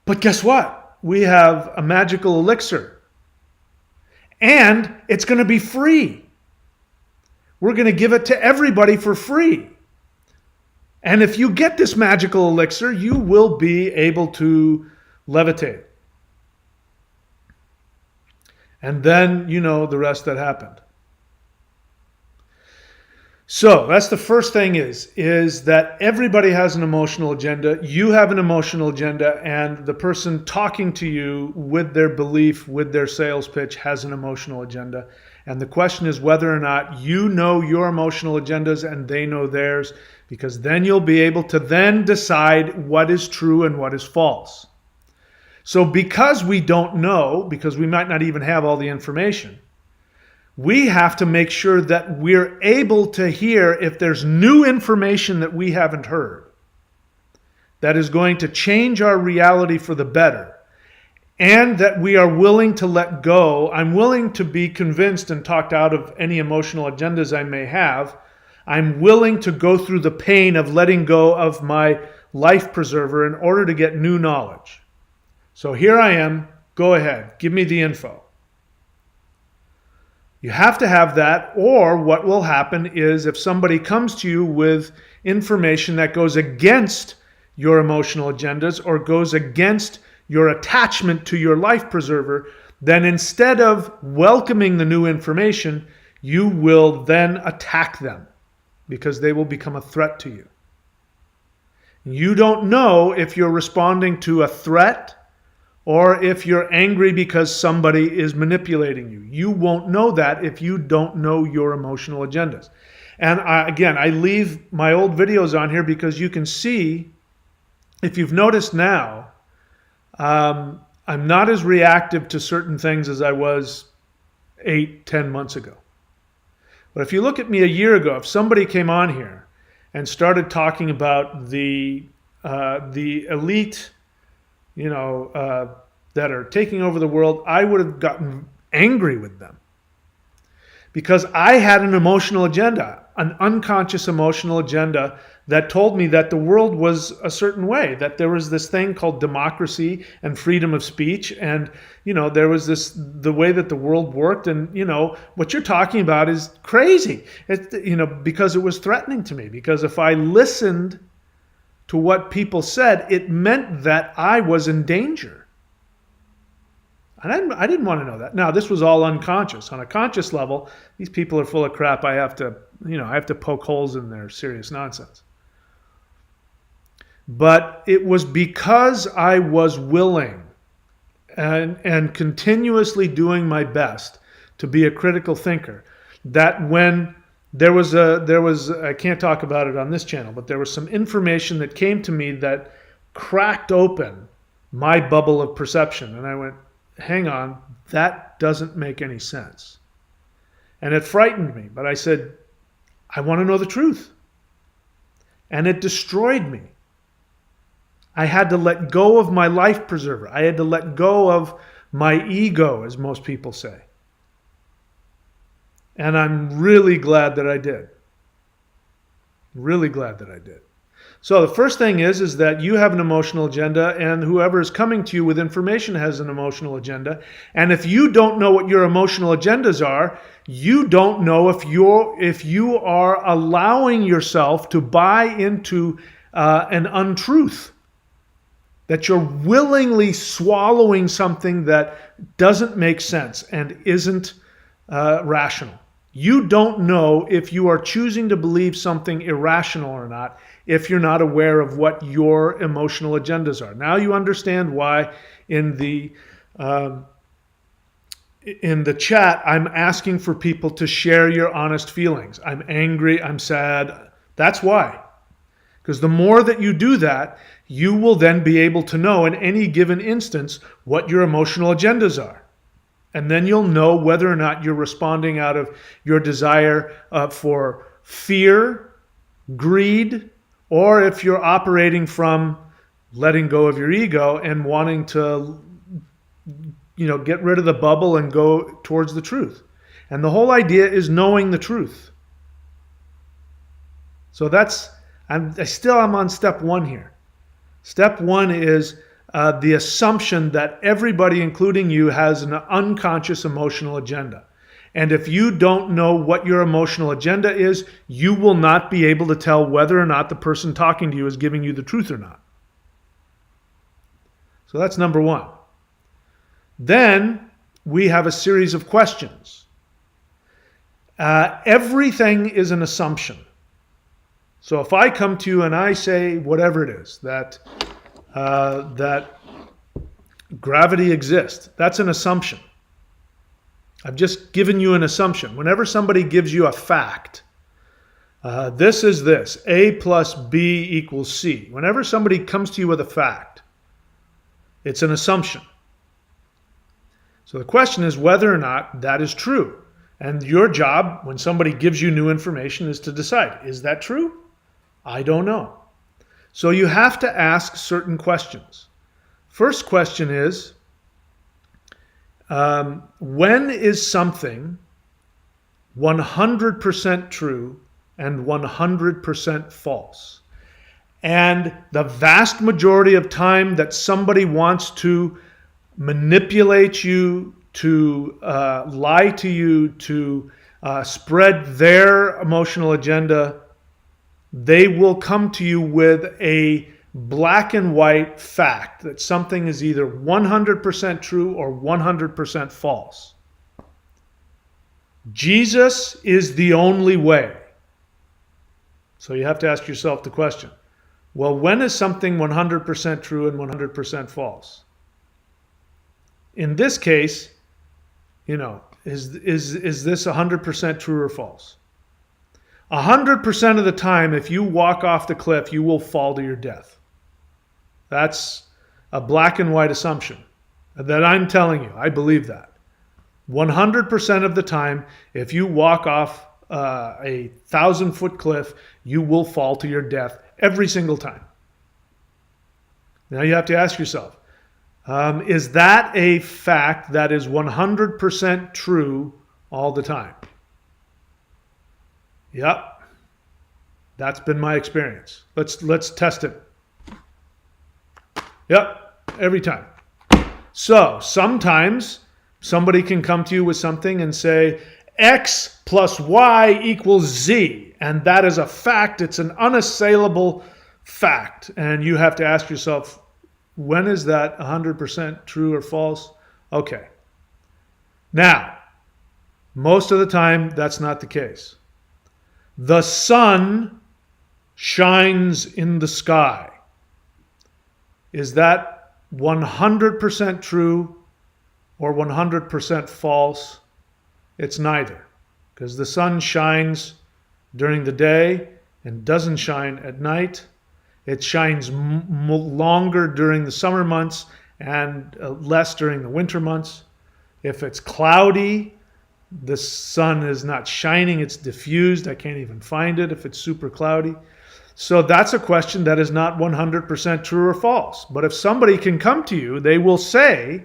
But guess what? We have a magical elixir. And it's going to be free. We're going to give it to everybody for free. And if you get this magical elixir, you will be able to levitate. And then you know the rest that happened. So that's the first thing is that everybody has an emotional agenda. You have an emotional agenda, and the person talking to you with their belief, with their sales pitch, has an emotional agenda. And the question is whether or not you know your emotional agendas and they know theirs, because then you'll be able to then decide what is true and what is false. So because we don't know, because we might not even have all the information, we have to make sure that we're able to hear if there's new information that we haven't heard that is going to change our reality for the better, and that we are willing to let go. I'm willing to be convinced and talked out of any emotional agendas I may have. I'm willing to go through the pain of letting go of my life preserver in order to get new knowledge. So here I am. Go ahead. Give me the info. You have to have that, or what will happen is if somebody comes to you with information that goes against your emotional agendas or goes against your attachment to your life preserver, then instead of welcoming the new information, you will then attack them because they will become a threat to you. You don't know if you're responding to a threat or if you're angry because somebody is manipulating you. You won't know that if you don't know your emotional agendas. And I leave my old videos on here because you can see, if you've noticed now, I'm not as reactive to certain things as I was 8-10 months ago. But if you look at me a year ago, if somebody came on here and started talking about the elite, that are taking over the world, I would have gotten angry with them because I had an emotional agenda. an unconscious emotional agenda that told me that the world was a certain way, that there was this thing called democracy and freedom of speech. And, there was the way that the world worked. And, what you're talking about is crazy, because it was threatening to me. Because if I listened to what people said, it meant that I was in danger. And I didn't want to know that. Now, this was all unconscious. On a conscious level, these people are full of crap. I have to poke holes in their serious nonsense. But it was because I was willing and continuously doing my best to be a critical thinker that when there was I can't talk about it on this channel, but there was some information that came to me that cracked open my bubble of perception. And I went, hang on, that doesn't make any sense. And it frightened me, but I said, I want to know the truth. And it destroyed me. I had to let go of my life preserver. I had to let go of my ego, as most people say. And I'm really glad that I did. Really glad that I did. So the first thing is that you have an emotional agenda, and whoever is coming to you with information has an emotional agenda. And if you don't know what your emotional agendas are, you don't know if you are allowing yourself to buy into an untruth. That you're willingly swallowing something that doesn't make sense and isn't rational. You don't know if you are choosing to believe something irrational or not if you're not aware of what your emotional agendas are. Now you understand why in the chat I'm asking for people to share your honest feelings. I'm angry, I'm sad. That's why. Because the more that you do that, you will then be able to know in any given instance what your emotional agendas are. And then you'll know whether or not you're responding out of your desire for fear, greed, or if you're operating from letting go of your ego and wanting to, get rid of the bubble and go towards the truth. And the whole idea is knowing the truth. So I'm on step one here. Step one is the assumption that everybody, including you, has an unconscious emotional agenda. And if you don't know what your emotional agenda is, you will not be able to tell whether or not the person talking to you is giving you the truth or not. So that's number one. Then we have a series of questions. Everything is an assumption. So if I come to you and I say whatever it is, that gravity exists, that's an assumption. I've just given you an assumption. Whenever somebody gives you a fact, this is this, A plus B equals C. Whenever somebody comes to you with a fact, it's an assumption. So the question is whether or not that is true. And your job, when somebody gives you new information, is to decide, is that true? I don't know. So you have to ask certain questions. First question is, when is something 100% true and 100% false? And the vast majority of time that somebody wants to manipulate you, to lie to you, to spread their emotional agenda, they will come to you with a black and white fact that something is either 100% true or 100% false. Jesus is the only way. So you have to ask yourself the question, well, when is something 100% true and 100% false? In this case, is this 100% true or false? 100% of the time, if you walk off the cliff, you will fall to your death. That's a black and white assumption that I'm telling you. I believe that. 100% of the time, if you walk off a 1,000-foot cliff, you will fall to your death every single time. Now you have to ask yourself, is that a fact that is 100% true all the time? Yep. That's been my experience. Let's test it. Yep, every time. So sometimes somebody can come to you with something and say, X plus Y equals Z. And that is a fact. It's an unassailable fact. And you have to ask yourself, when is that 100% true or false? Okay. Now, most of the time, that's not the case. The sun shines in the sky. Is that 100% true or 100% false? It's neither, because the sun shines during the day and doesn't shine at night. It shines longer during the summer months and less during the winter months. If it's cloudy, the sun is not shining, it's diffused. I can't even find it if it's super cloudy. So that's a question that is not 100% true or false. But if somebody can come to you, they will say,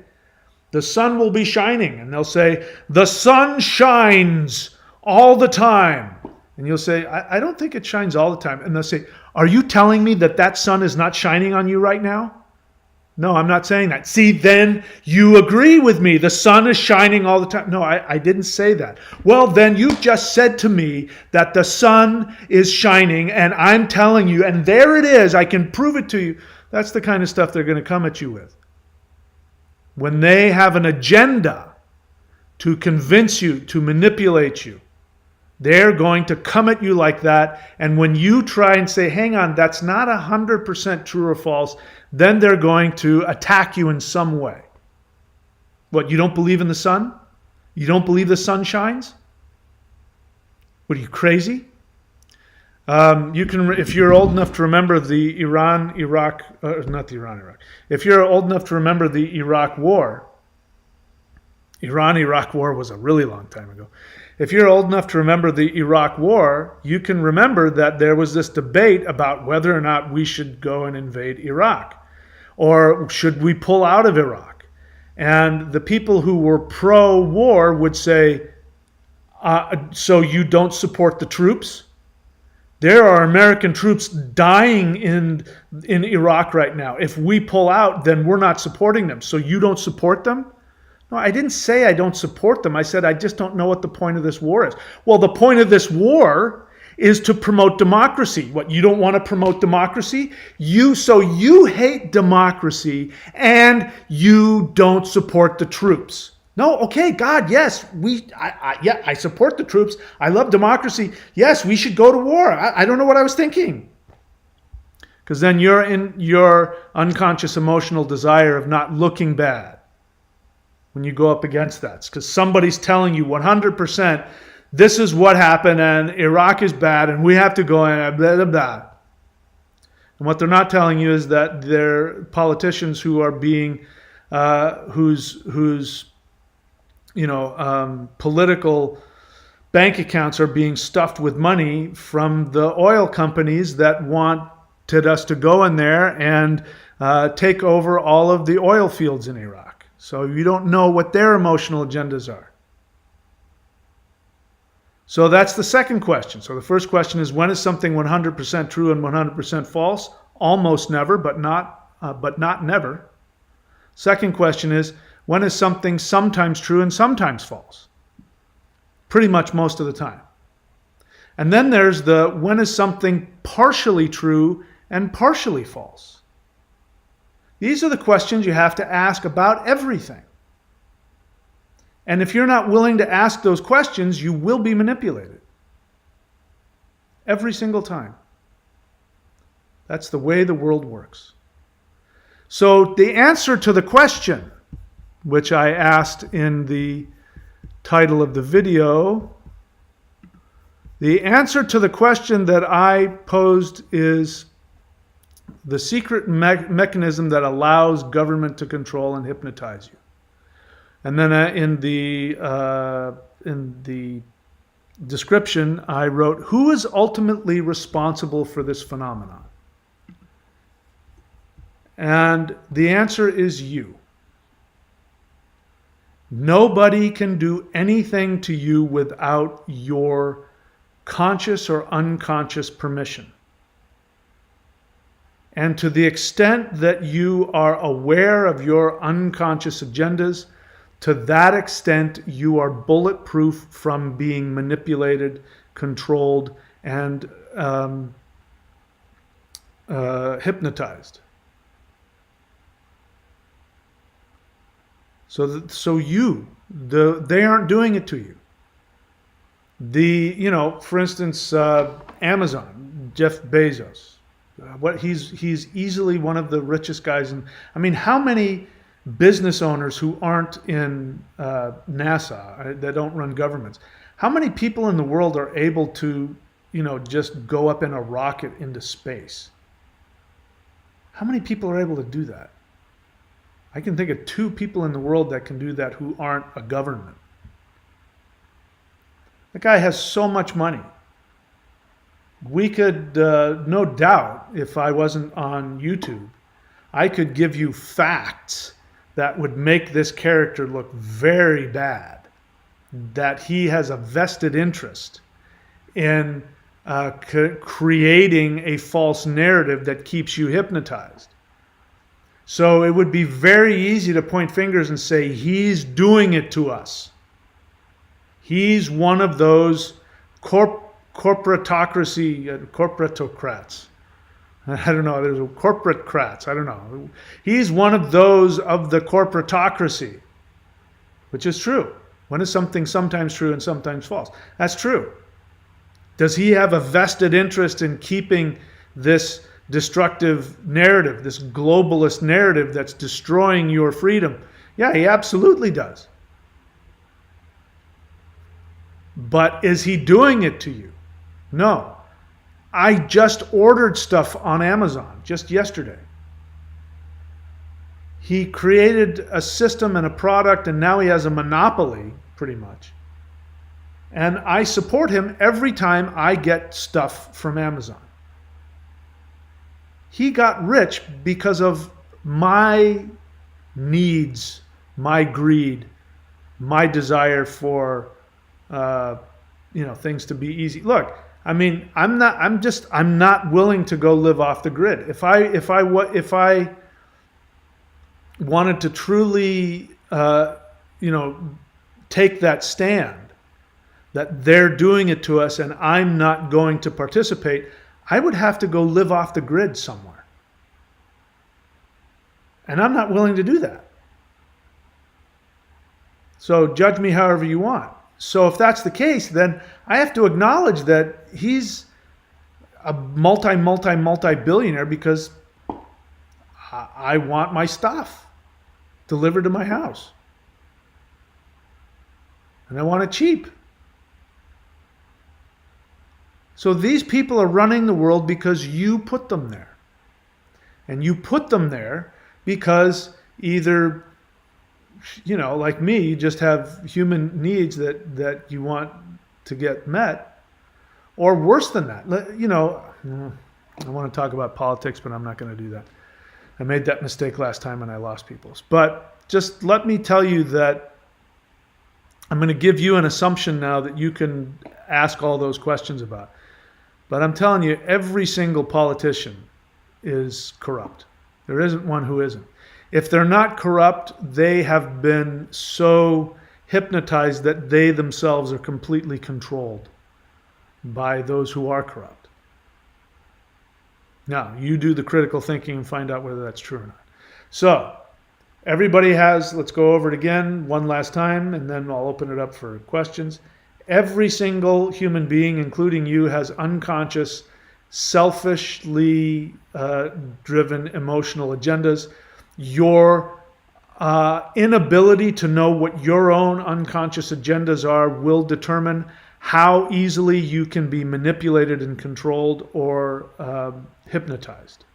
the sun will be shining. And they'll say, the sun shines all the time. And you'll say, I don't think it shines all the time. And they'll say, are you telling me that that sun is not shining on you right now? No, I'm not saying that. See, then you agree with me. The sun is shining all the time. No, I didn't say that. Well, then you just said to me that the sun is shining and I'm telling you, and there it is. I can prove it to you. That's the kind of stuff they're going to come at you with. When they have an agenda to convince you, to manipulate you, they're going to come at you like that. And when you try and say, hang on, that's not 100% true or false, then they're going to attack you in some way. What, you don't believe in the sun? You don't believe the sun shines? What, are you crazy? You can, if you're old enough to remember the Iran-Iraq, not the Iran-Iraq. If you're old enough to remember the Iraq War, Iran-Iraq War was a really long time ago. If you're old enough to remember the Iraq War, you can remember that there was this debate about whether or not we should go and invade Iraq, or should we pull out of Iraq. And the people who were pro-war would say, so you don't support the troops? There are American troops dying in Iraq right now. If we pull out, then we're not supporting them. So you don't support them? No, I didn't say I don't support them. I said I just don't know what the point of this war is. Well, the point of this war is to promote democracy. What, you don't want to promote democracy? So you hate democracy and you don't support the troops. No, okay, God, yes, I support the troops. I love democracy. Yes, we should go to war. I don't know what I was thinking. Because then you're in your unconscious emotional desire of not looking bad when you go up against that. It's because somebody's telling you 100%, this is what happened and Iraq is bad and we have to go and blah, blah, blah. And what they're not telling you is that they're politicians who are being, whose political bank accounts are being stuffed with money from the oil companies that wanted us to go in there and take over all of the oil fields in Iraq. So you don't know what their emotional agendas are. So that's the second question. So the first question is, when is something 100% true and 100% false? Almost never, but not never. Second question is, when is something sometimes true and sometimes false? Pretty much most of the time. And then there's the, when is something partially true and partially false? These are the questions you have to ask about everything. And if you're not willing to ask those questions, you will be manipulated. Every single time. That's the way the world works. So the answer to the question, which I asked in the title of the video, the answer to the question that I posed is the secret mechanism that allows government to control and hypnotize you. And then in the description, I wrote, who is ultimately responsible for this phenomenon? And the answer is you. Nobody can do anything to you without your conscious or unconscious permission. And to the extent that you are aware of your unconscious agendas, to that extent you are bulletproof from being manipulated, controlled, and hypnotized. They aren't doing it to you. For instance, Amazon, Jeff Bezos. He's easily one of the richest guys. And I mean, how many business owners who aren't in NASA, that don't run governments, how many people in the world are able to, just go up in a rocket into space? How many people are able to do that? I can think of 2 people in the world that can do that who aren't a government. The guy has so much money. We could, no doubt, if I wasn't on YouTube, I could give you facts that would make this character look very bad. That he has a vested interest in creating a false narrative that keeps you hypnotized. So it would be very easy to point fingers and say, he's doing it to us. He's one of those corporatocrats. I don't know, there's corporatocrats, I don't know. He's one of those of the corporatocracy, which is true. When is something sometimes true and sometimes false? That's true. Does he have a vested interest in keeping this destructive narrative, this globalist narrative that's destroying your freedom? Yeah, he absolutely does. But is he doing it to you? No. I just ordered stuff on Amazon just yesterday. He created a system and a product, and now he has a monopoly, pretty much. And I support him every time I get stuff from Amazon. He got rich because of my needs, my greed, my desire for things to be easy. Look, I mean, I'm not willing to go live off the grid. If I wanted to truly take that stand that they're doing it to us and I'm not going to participate, I would have to go live off the grid somewhere. And I'm not willing to do that. So judge me however you want. So if that's the case, then I have to acknowledge that he's a multi-billionaire because I want my stuff delivered to my house. And I want it cheap. So these people are running the world because you put them there. And you put them there because either, like me, you just have human needs that you want to get met, or worse than that. I want to talk about politics, but I'm not going to do that. I made that mistake last time and I lost people. But just let me tell you that I'm going to give you an assumption now that you can ask all those questions about. But I'm telling you, every single politician is corrupt. There isn't one who isn't. If they're not corrupt, they have been so hypnotized that they themselves are completely controlled by those who are corrupt. Now, you do the critical thinking and find out whether that's true or not. So, everybody has, let's go over it again one last time, and then I'll open it up for questions. Every single human being, including you, has unconscious, selfishly driven emotional agendas. Your inability to know what your own unconscious agendas are will determine how easily you can be manipulated and controlled or hypnotized.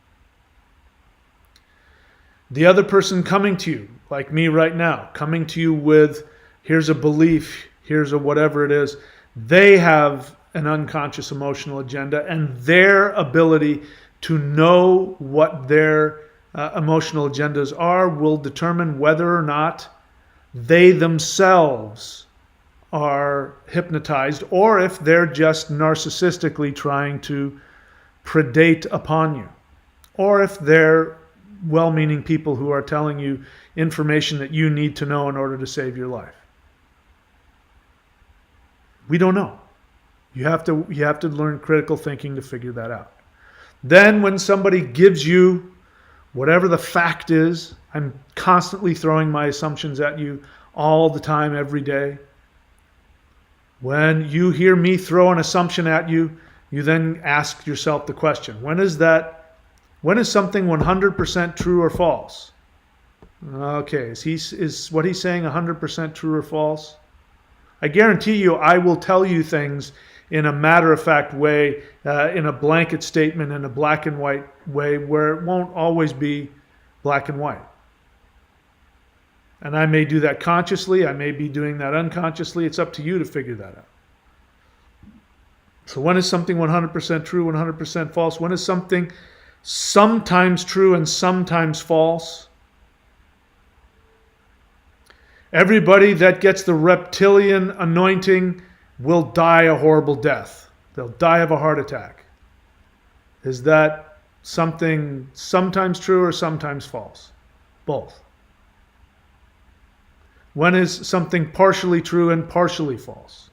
The other person coming to you, like me right now, coming to you with, here's a belief, here's a whatever it is, they have an unconscious emotional agenda, and their ability to know what their emotional agendas are will determine whether or not they themselves are hypnotized or if they're just narcissistically trying to predate upon you, or if they're well-meaning people who are telling you information that you need to know in order to save your life. We don't know. You have to learn critical thinking to figure that out. Then when somebody gives you whatever the fact is, I'm constantly throwing my assumptions at you all the time, every day. When you hear me throw an assumption at you, you then ask yourself the question, when is something 100% true or false? Okay, is what he's saying 100% true or false? I guarantee you I will tell you things in a matter-of-fact way, in a blanket statement, in a black and white way, where it won't always be black and white. And I may do that consciously, I may be doing that unconsciously. It's up to you to figure that out. So when is something 100% true, 100% false? When is something sometimes true and sometimes false? Everybody that gets the reptilian anointing will die a horrible death. They'll die of a heart attack. Is that something sometimes true or sometimes false? Both. When is something partially true and partially false?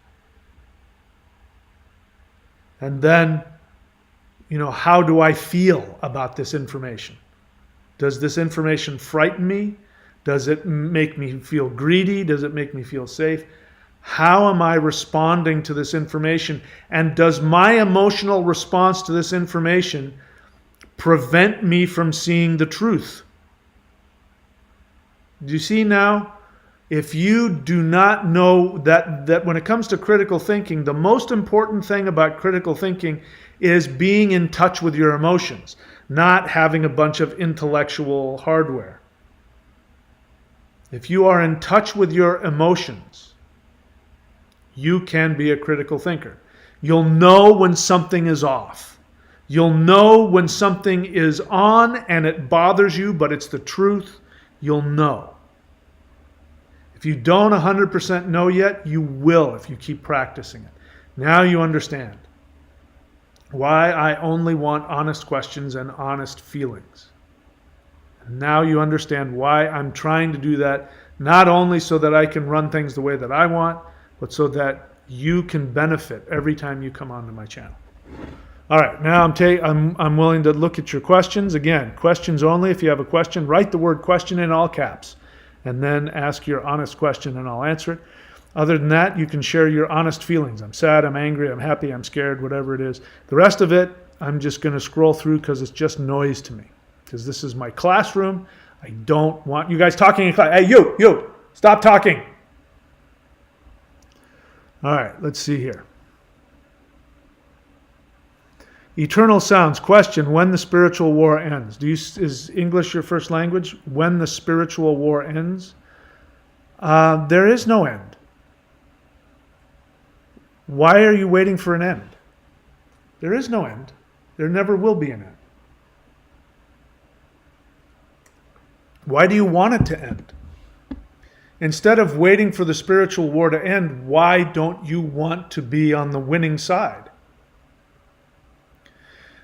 And then, how do I feel about this information? Does this information frighten me? Does it make me feel greedy? Does it make me feel safe? How am I responding to this information? And does my emotional response to this information prevent me from seeing the truth? Do you see now? If you do not know that when it comes to critical thinking, the most important thing about critical thinking is being in touch with your emotions, not having a bunch of intellectual hardware. If you are in touch with your emotions, you can be a critical thinker. You'll know when something is off. You'll know when something is on and it bothers you, but it's the truth. You'll know. If you don't 100% know yet, you will if you keep practicing it. Now you understand why I only want honest questions and honest feelings. And now you understand why I'm trying to do that, not only so that I can run things the way that I want, but so that you can benefit every time you come onto my channel. All right, now I'm willing to look at your questions. Again, questions only. If you have a question, write the word question in all caps and then ask your honest question and I'll answer it. Other than that, you can share your honest feelings. I'm sad, I'm angry, I'm happy, I'm scared, whatever it is. The rest of it, I'm just going to scroll through because it's just noise to me. Because this is my classroom. I don't want you guys talking in class. Hey, you, stop talking. All right, let's see here. Eternal Sounds question, when the spiritual war ends. Is English your first language? When the spiritual war ends? There is no end. Why are you waiting for an end? There is no end. There never will be an end. Why do you want it to end? Instead of waiting for the spiritual war to end, why don't you want to be on the winning side?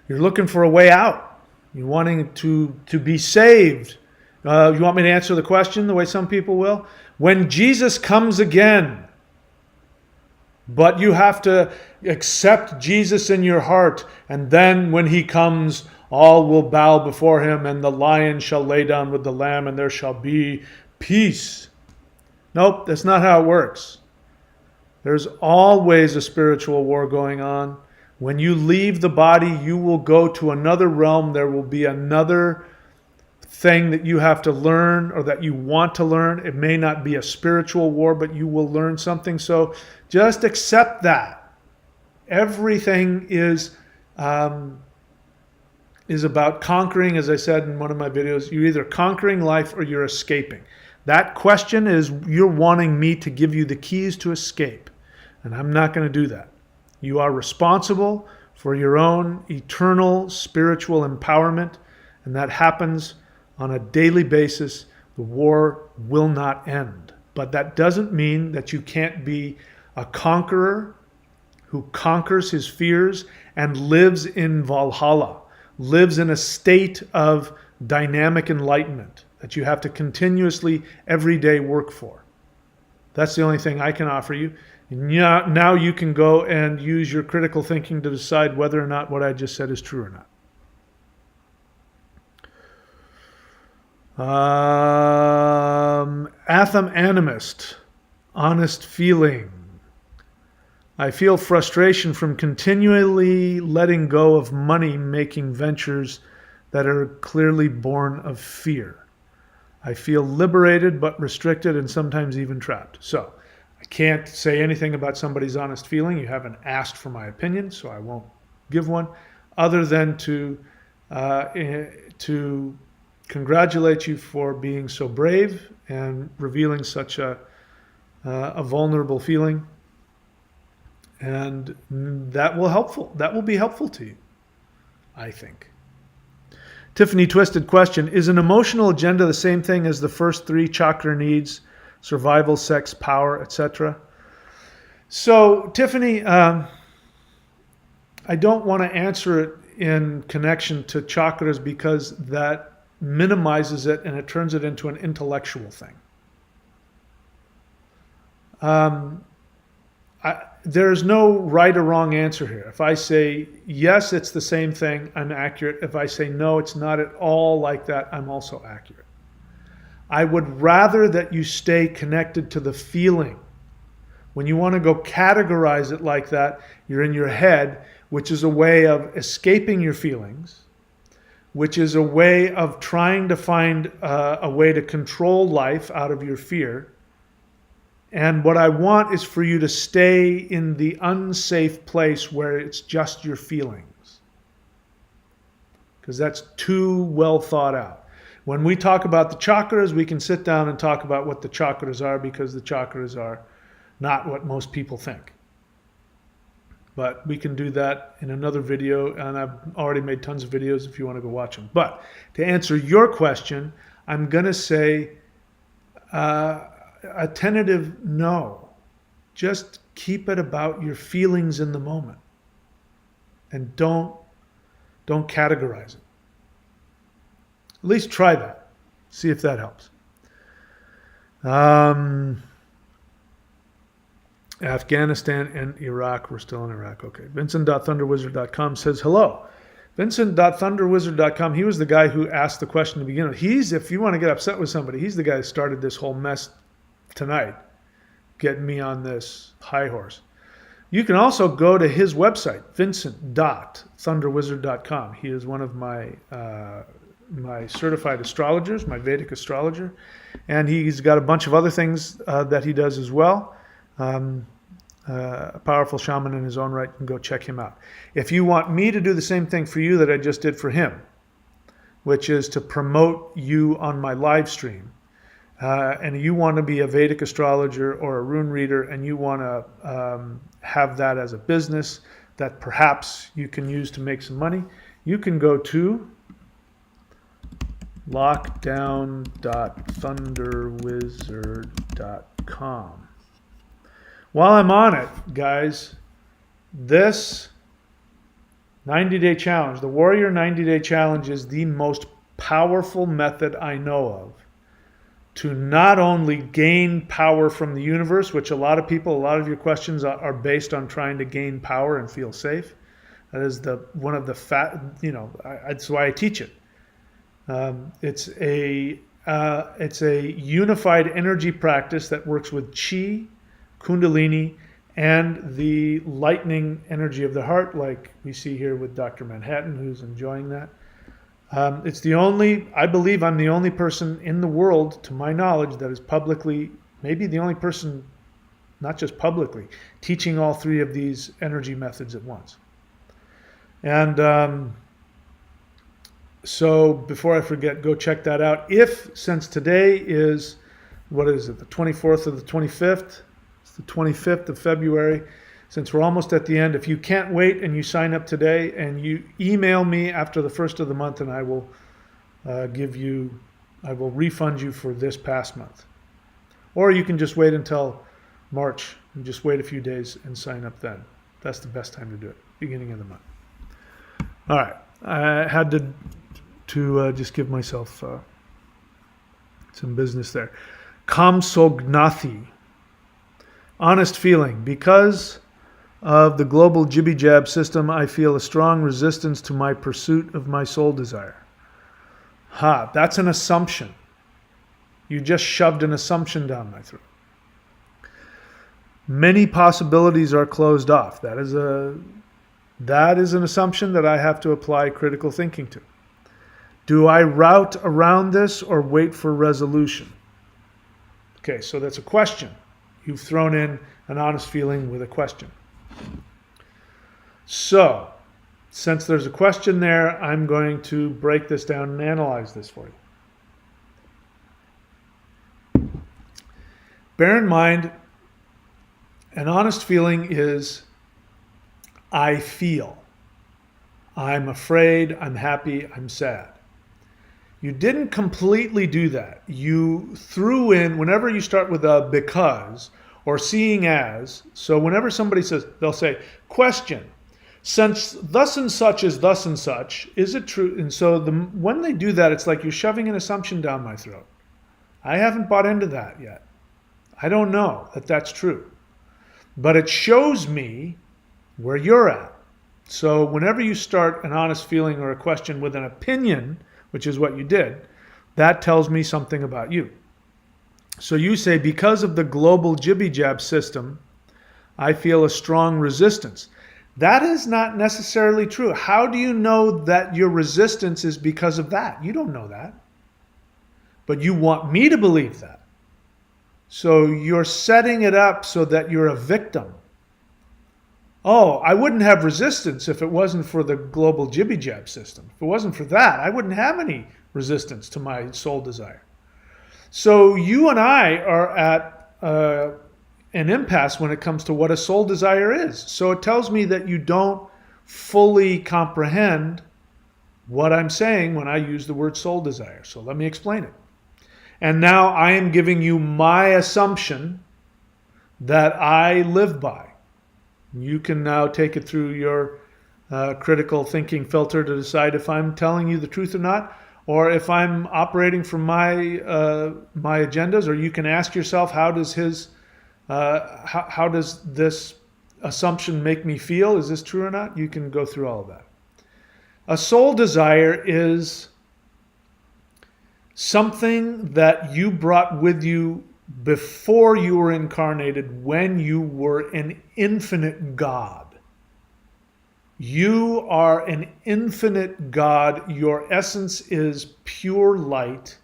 You're looking for a way out. You're wanting to be saved. You want me to answer the question the way some people will? When Jesus comes again, but you have to accept Jesus in your heart, and then when he comes, all will bow before him, and the lion shall lay down with the lamb, and there shall be peace. Nope, that's not how it works. There's always a spiritual war going on. When you leave the body, you will go to another realm. There will be another thing that you have to learn or that you want to learn. It may not be a spiritual war, but you will learn something. So just accept that. Everything is about conquering, as I said in one of my videos. You're either conquering life or you're escaping. That question is you're wanting me to give you the keys to escape. And I'm not going to do that. You are responsible for your own eternal spiritual empowerment, and that happens on a daily basis. The war will not end. But that doesn't mean that you can't be A conqueror who conquers his fears and lives in Valhalla, lives in a state of dynamic enlightenment that you have to continuously every day work for. That's the only thing I can offer you. Now you can go and use your critical thinking to decide whether or not what I just said is true or not. Atham Animist, honest feeling. I feel frustration from continually letting go of money-making ventures that are clearly born of fear. I feel liberated but restricted and sometimes even trapped. So I can't say anything about somebody's honest feeling. You haven't asked for my opinion, so I won't give one, other than to congratulate you for being so brave and revealing such a vulnerable feeling. And that will be helpful to you, I think. Tiffany Twisted question, is an emotional agenda the same thing as the first three chakra needs, survival, sex, power, etc.? So, Tiffany, I don't want to answer it in connection to chakras because that minimizes it and it turns it into an intellectual thing. There's no right or wrong answer here. If I say, yes, it's the same thing, I'm accurate. If I say, no, it's not at all like that, I'm also accurate. I would rather that you stay connected to the feeling. When you want to go categorize it like that, you're in your head, which is a way of escaping your feelings, which is a way of trying to find a way to control life out of your fear. And what I want is for you to stay in the unsafe place where it's just your feelings. Because that's too well thought out. When we talk about the chakras, we can sit down and talk about what the chakras are, because the chakras are not what most people think. But we can do that in another video, and I've already made tons of videos if you want to go watch them. But to answer your question, I'm going to say a tentative no. Just keep it about your feelings in the moment, and don't categorize it. At least try that. See if that helps. Afghanistan and Iraq. We're still in Iraq. Okay. Vincent.thunderwizard.com says, hello. Vincent.thunderwizard.com. He was the guy who asked the question to begin with. If you want to get upset with somebody, he's the guy that started this whole mess tonight, getting me on this high horse. You can also go to his website, vincent.thunderwizard.com. He is one of my certified astrologers, my Vedic astrologer, and he's got a bunch of other things that he does as well. A powerful shaman in his own right. You can go check him out. If you want me to do the same thing for you that I just did for him, which is to promote you on my live stream, and you want to be a Vedic astrologer or a rune reader, and you want to have that as a business that perhaps you can use to make some money, you can go to lockdown.thunderwizard.com. While I'm on it, guys, this 90-day challenge, the Warrior 90-day challenge, is the most powerful method I know of to not only gain power from the universe, which a lot of your questions are based on trying to gain power and feel safe. That is that's why I teach it. It's a unified energy practice that works with chi, Kundalini, and the lightning energy of the heart, like we see here with Dr. Manhattan, who's enjoying that. I believe I'm the only person in the world, to my knowledge, that is publicly, maybe the only person, not just publicly, teaching all three of these energy methods at once. And so before I forget, go check that out. Since today is, the 24th or the 25th? It's the 25th of February. Since we're almost at the end, if you can't wait and you sign up today and you email me after the first of the month, and I will refund you for this past month. Or you can just wait until March. And just wait a few days and sign up then. That's the best time to do it, beginning of the month. All right. I had to just give myself some business there. Kamsognathi. Honest feeling. Because of the global jibby-jab system, I feel a strong resistance to my pursuit of my soul desire. That's an assumption. You just shoved an assumption down my throat. Many possibilities are closed off. That is an assumption that I have to apply critical thinking to. Do I route around this or wait for resolution? Okay, so that's a question. You've thrown in an honest feeling with a question. So, since there's a question there, I'm going to break this down and analyze this for you. Bear in mind, an honest feeling is I feel. I'm afraid, I'm happy, I'm sad. You didn't completely do that. You threw in, whenever you start with a because or seeing as, so whenever somebody says, they'll say, question, since thus and such is thus and such, is it true? And so when they do that, it's like you're shoving an assumption down my throat. I haven't bought into that yet. I don't know that that's true. But it shows me where you're at. So whenever you start an honest feeling or a question with an opinion, which is what you did, that tells me something about you. So you say, because of the global jibby-jab system, I feel a strong resistance. That is not necessarily true. How do you know that your resistance is because of that? You don't know that. But you want me to believe that. So you're setting it up so that you're a victim. Oh, I wouldn't have resistance if it wasn't for the global jibby-jab system. If it wasn't for that, I wouldn't have any resistance to my soul desire. So you and I are at an impasse when it comes to what a soul desire is. So it tells me that you don't fully comprehend what I'm saying when I use the word soul desire. So let me explain it. And now I am giving you my assumption that I live by. You can now take it through your critical thinking filter to decide if I'm telling you the truth or not, or if I'm operating from my agendas. Or you can ask yourself, how does this assumption make me feel? Is this true or not? You can go through all of that. A soul desire is something that you brought with you before you were incarnated, when you were an infinite God. You are an infinite God. Your essence is pure light.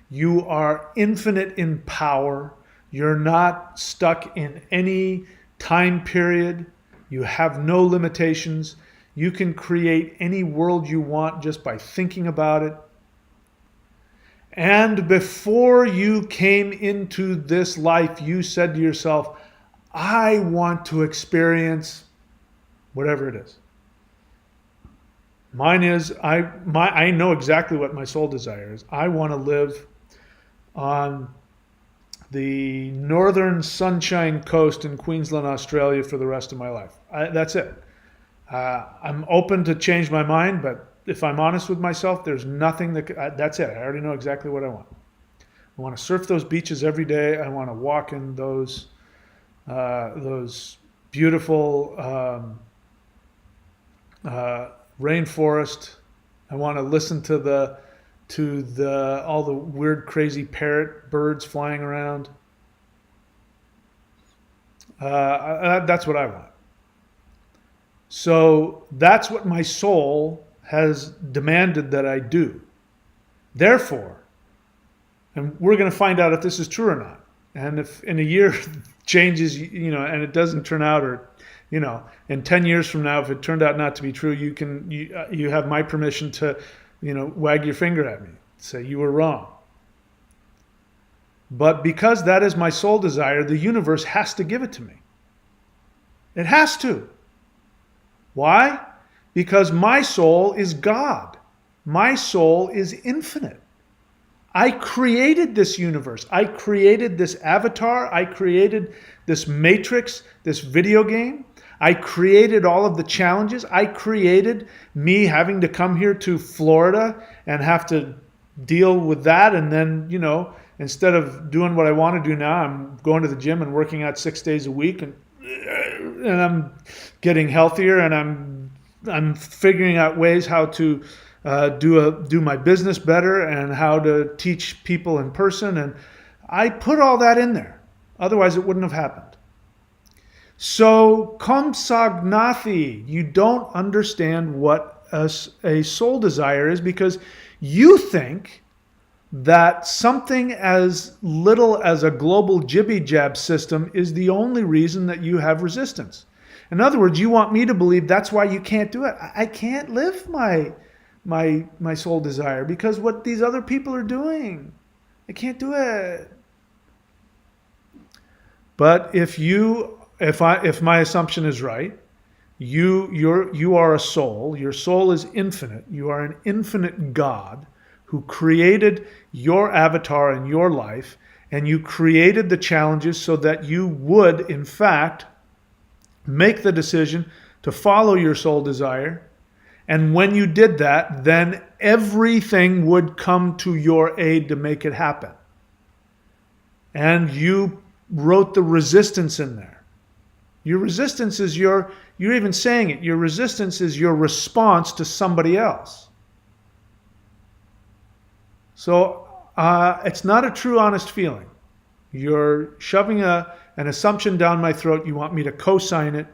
You are infinite in power. You're not stuck in any time period. You have no limitations. You can create any world you want just by thinking about it. And before you came into this life, you said to yourself, I want to experience whatever it is. Mine is, I know exactly what my soul desire is. I want to live on the northern Sunshine Coast in Queensland, Australia for the rest of my life. That's it. I'm open to change my mind, but if I'm honest with myself, there's nothing that's it. I already know exactly what I want. I want to surf those beaches every day. I want to walk in those beautiful rainforest. I want to listen to all the weird, crazy parrot birds flying around. That's what I want. So that's what my soul has demanded that I do. Therefore, and we're going to find out if this is true or not. And if in a year changes, and it doesn't turn out, or, in 10 years from now, if it turned out not to be true, you have my permission to, wag your finger at me, say you were wrong. But because that is my soul desire, the universe has to give it to me. It has to. Why? Because my soul is God. My soul is infinite. I created this universe. I created this avatar. I created this matrix, this video game. I created all of the challenges. I created me having to come here to Florida and have to deal with that. And then, instead of doing what I want to do now, I'm going to the gym and working out 6 days a week, and I'm getting healthier, and I'm figuring out ways how to do my business better and how to teach people in person. And I put all that in there. Otherwise, it wouldn't have happened. So, komsagnathi, you don't understand what a soul desire is, because you think that something as little as a global jibby-jab system is the only reason that you have resistance. In other words, you want me to believe that's why you can't do it. I can't live my soul desire because what these other people are doing. I can't do it. But if my assumption is right, you are a soul. Your soul is infinite. You are an infinite God who created your avatar in your life, and you created the challenges so that you would, in fact, make the decision to follow your soul desire. And when you did that, then everything would come to your aid to make it happen. And you wrote the resistance in there. Your resistance is you're even saying it, your resistance is your response to somebody else. So it's not a true, honest feeling. You're shoving an assumption down my throat. You want me to co-sign it,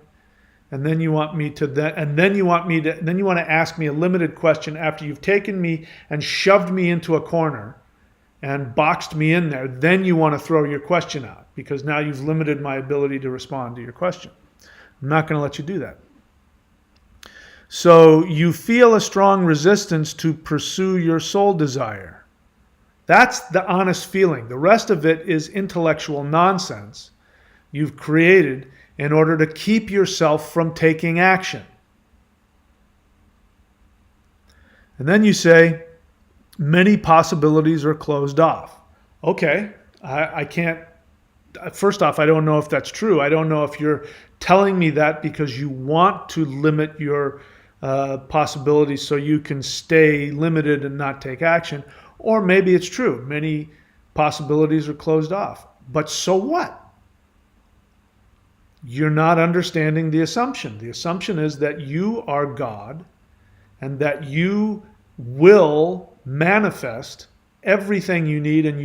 and then you want me to then you want to ask me a limited question after you've taken me and shoved me into a corner and boxed me in there. Then you want to throw your question out because now you've limited my ability to respond to your question. I'm not going to let you do that. So you feel a strong resistance to pursue your soul desire. That's the honest feeling. The rest of it is intellectual nonsense you've created in order to keep yourself from taking action. And then you say, many possibilities are closed off. Okay, I can't. First off, I don't know if that's true. I don't know if you're telling me that because you want to limit your possibilities so you can stay limited and not take action. Or maybe it's true. Many possibilities are closed off. But so what? You're not understanding the assumption. The assumption is that you are God and that you will manifest everything you need, and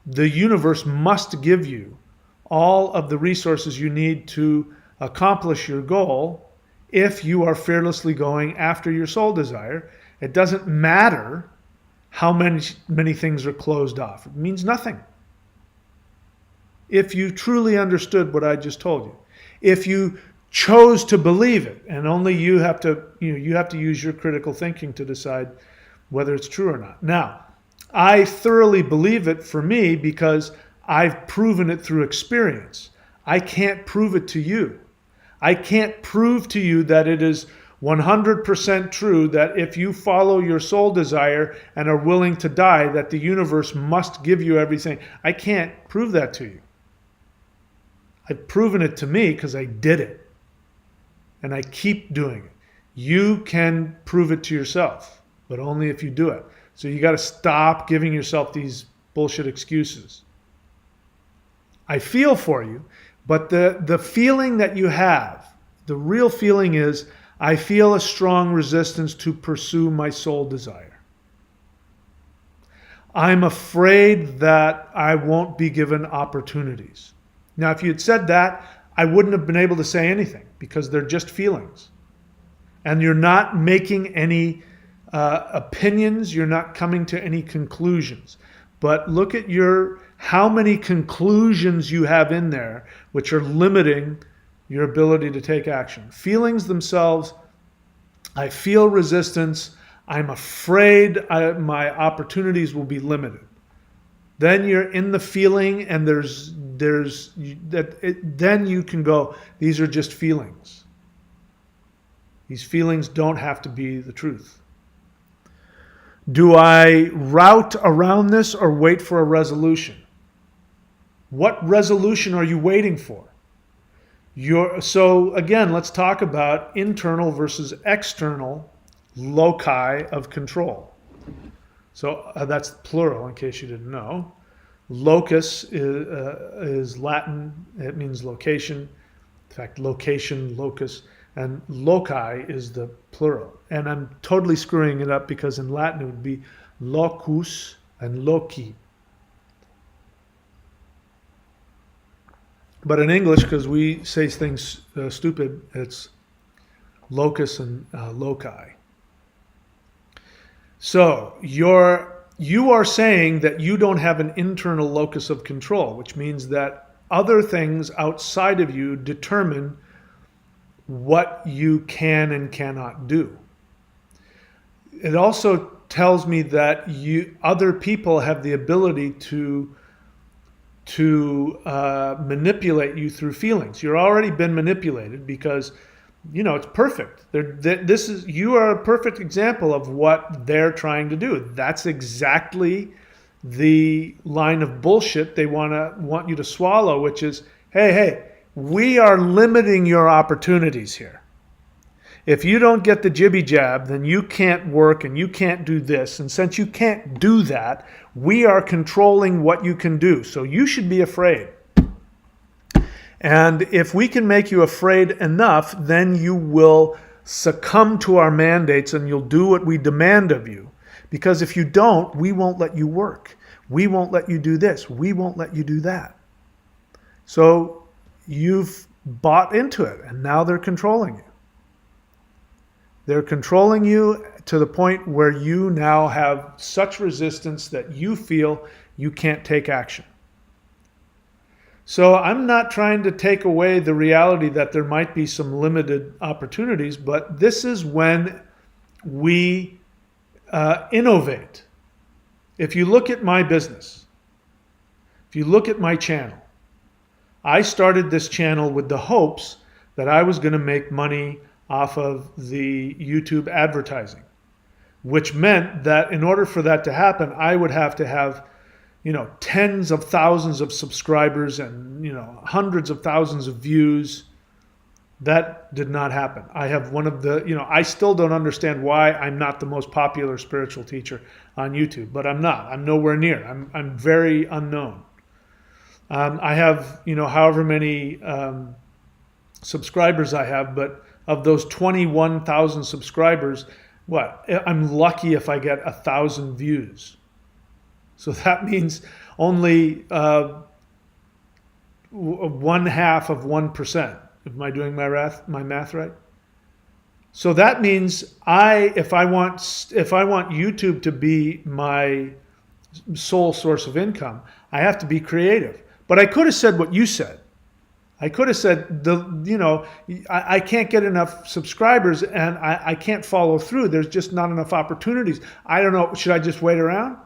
the universe must give you all of the resources you need to accomplish your goal if you are fearlessly going after your soul desire. It doesn't matter how many things are closed off. It means nothing. If you truly understood what I just told you, if you chose to believe it, and only you have to use your critical thinking to decide whether it's true or not. Now, I thoroughly believe it for me because I've proven it through experience. I can't prove it to you. I can't prove to you that it is 100% true that if you follow your soul desire and are willing to die, that the universe must give you everything. I can't prove that to you. I've proven it to me because I did it. And I keep doing it. You can prove it to yourself, but only if you do it. So you got to stop giving yourself these bullshit excuses. I feel for you, but the feeling that you have, the real feeling is, I feel a strong resistance to pursue my soul desire. I'm afraid that I won't be given opportunities. Now, if you had said that, I wouldn't have been able to say anything because they're just feelings. And you're not making any opinions. You're not coming to any conclusions. But look at how many conclusions you have in there, which are limiting your ability to take action. Feelings themselves, I feel resistance. I'm afraid my opportunities will be limited. Then you're in the feeling, and then you can go, these are just feelings. These feelings don't have to be the truth. Do I route around this or wait for a resolution? What resolution are you waiting for? So again, let's talk about internal versus external loci of control. So that's plural in case you didn't know. Locus is Latin. It means location. In fact, location, locus, and loci is the plural. And I'm totally screwing it up because in Latin it would be locus and loci. But in English, because we say things stupid, it's locus and loci. So you are saying that you don't have an internal locus of control, which means that other things outside of you determine what you can and cannot do. It also tells me that other people have the ability to manipulate you through feelings. You've already been manipulated because it's perfect. You are a perfect example of what they're trying to do. That's exactly the line of bullshit they want you to swallow, which is, hey, we are limiting your opportunities here. If you don't get the jibby jab, then you can't work and you can't do this. And since you can't do that, we are controlling what you can do. So you should be afraid. And if we can make you afraid enough, then you will succumb to our mandates and you'll do what we demand of you. Because if you don't, we won't let you work. We won't let you do this. We won't let you do that. So you've bought into it and now they're controlling you. They're controlling you to the point where you now have such resistance that you feel you can't take action. So I'm not trying to take away the reality that there might be some limited opportunities, but this is when we innovate. If you look at my business, if you look at my channel, I started this channel with the hopes that I was going to make money off of the YouTube advertising, which meant that in order for that to happen, I would have to have tens of thousands of subscribers and hundreds of thousands of views. That did not happen. I have one of the I still don't understand why I'm not the most popular spiritual teacher on YouTube, but I'm not. I'm nowhere near. I'm very unknown. I have however many subscribers I have, but of those 21,000 subscribers, I'm lucky if I get 1,000 views. So that means only 1/2 of 1%. Am I doing my math right? So that means if I want YouTube to be my sole source of income, I have to be creative. But I could have said what you said. I could have said, I can't get enough subscribers and I can't follow through. There's just not enough opportunities. I don't know. Should I just wait around?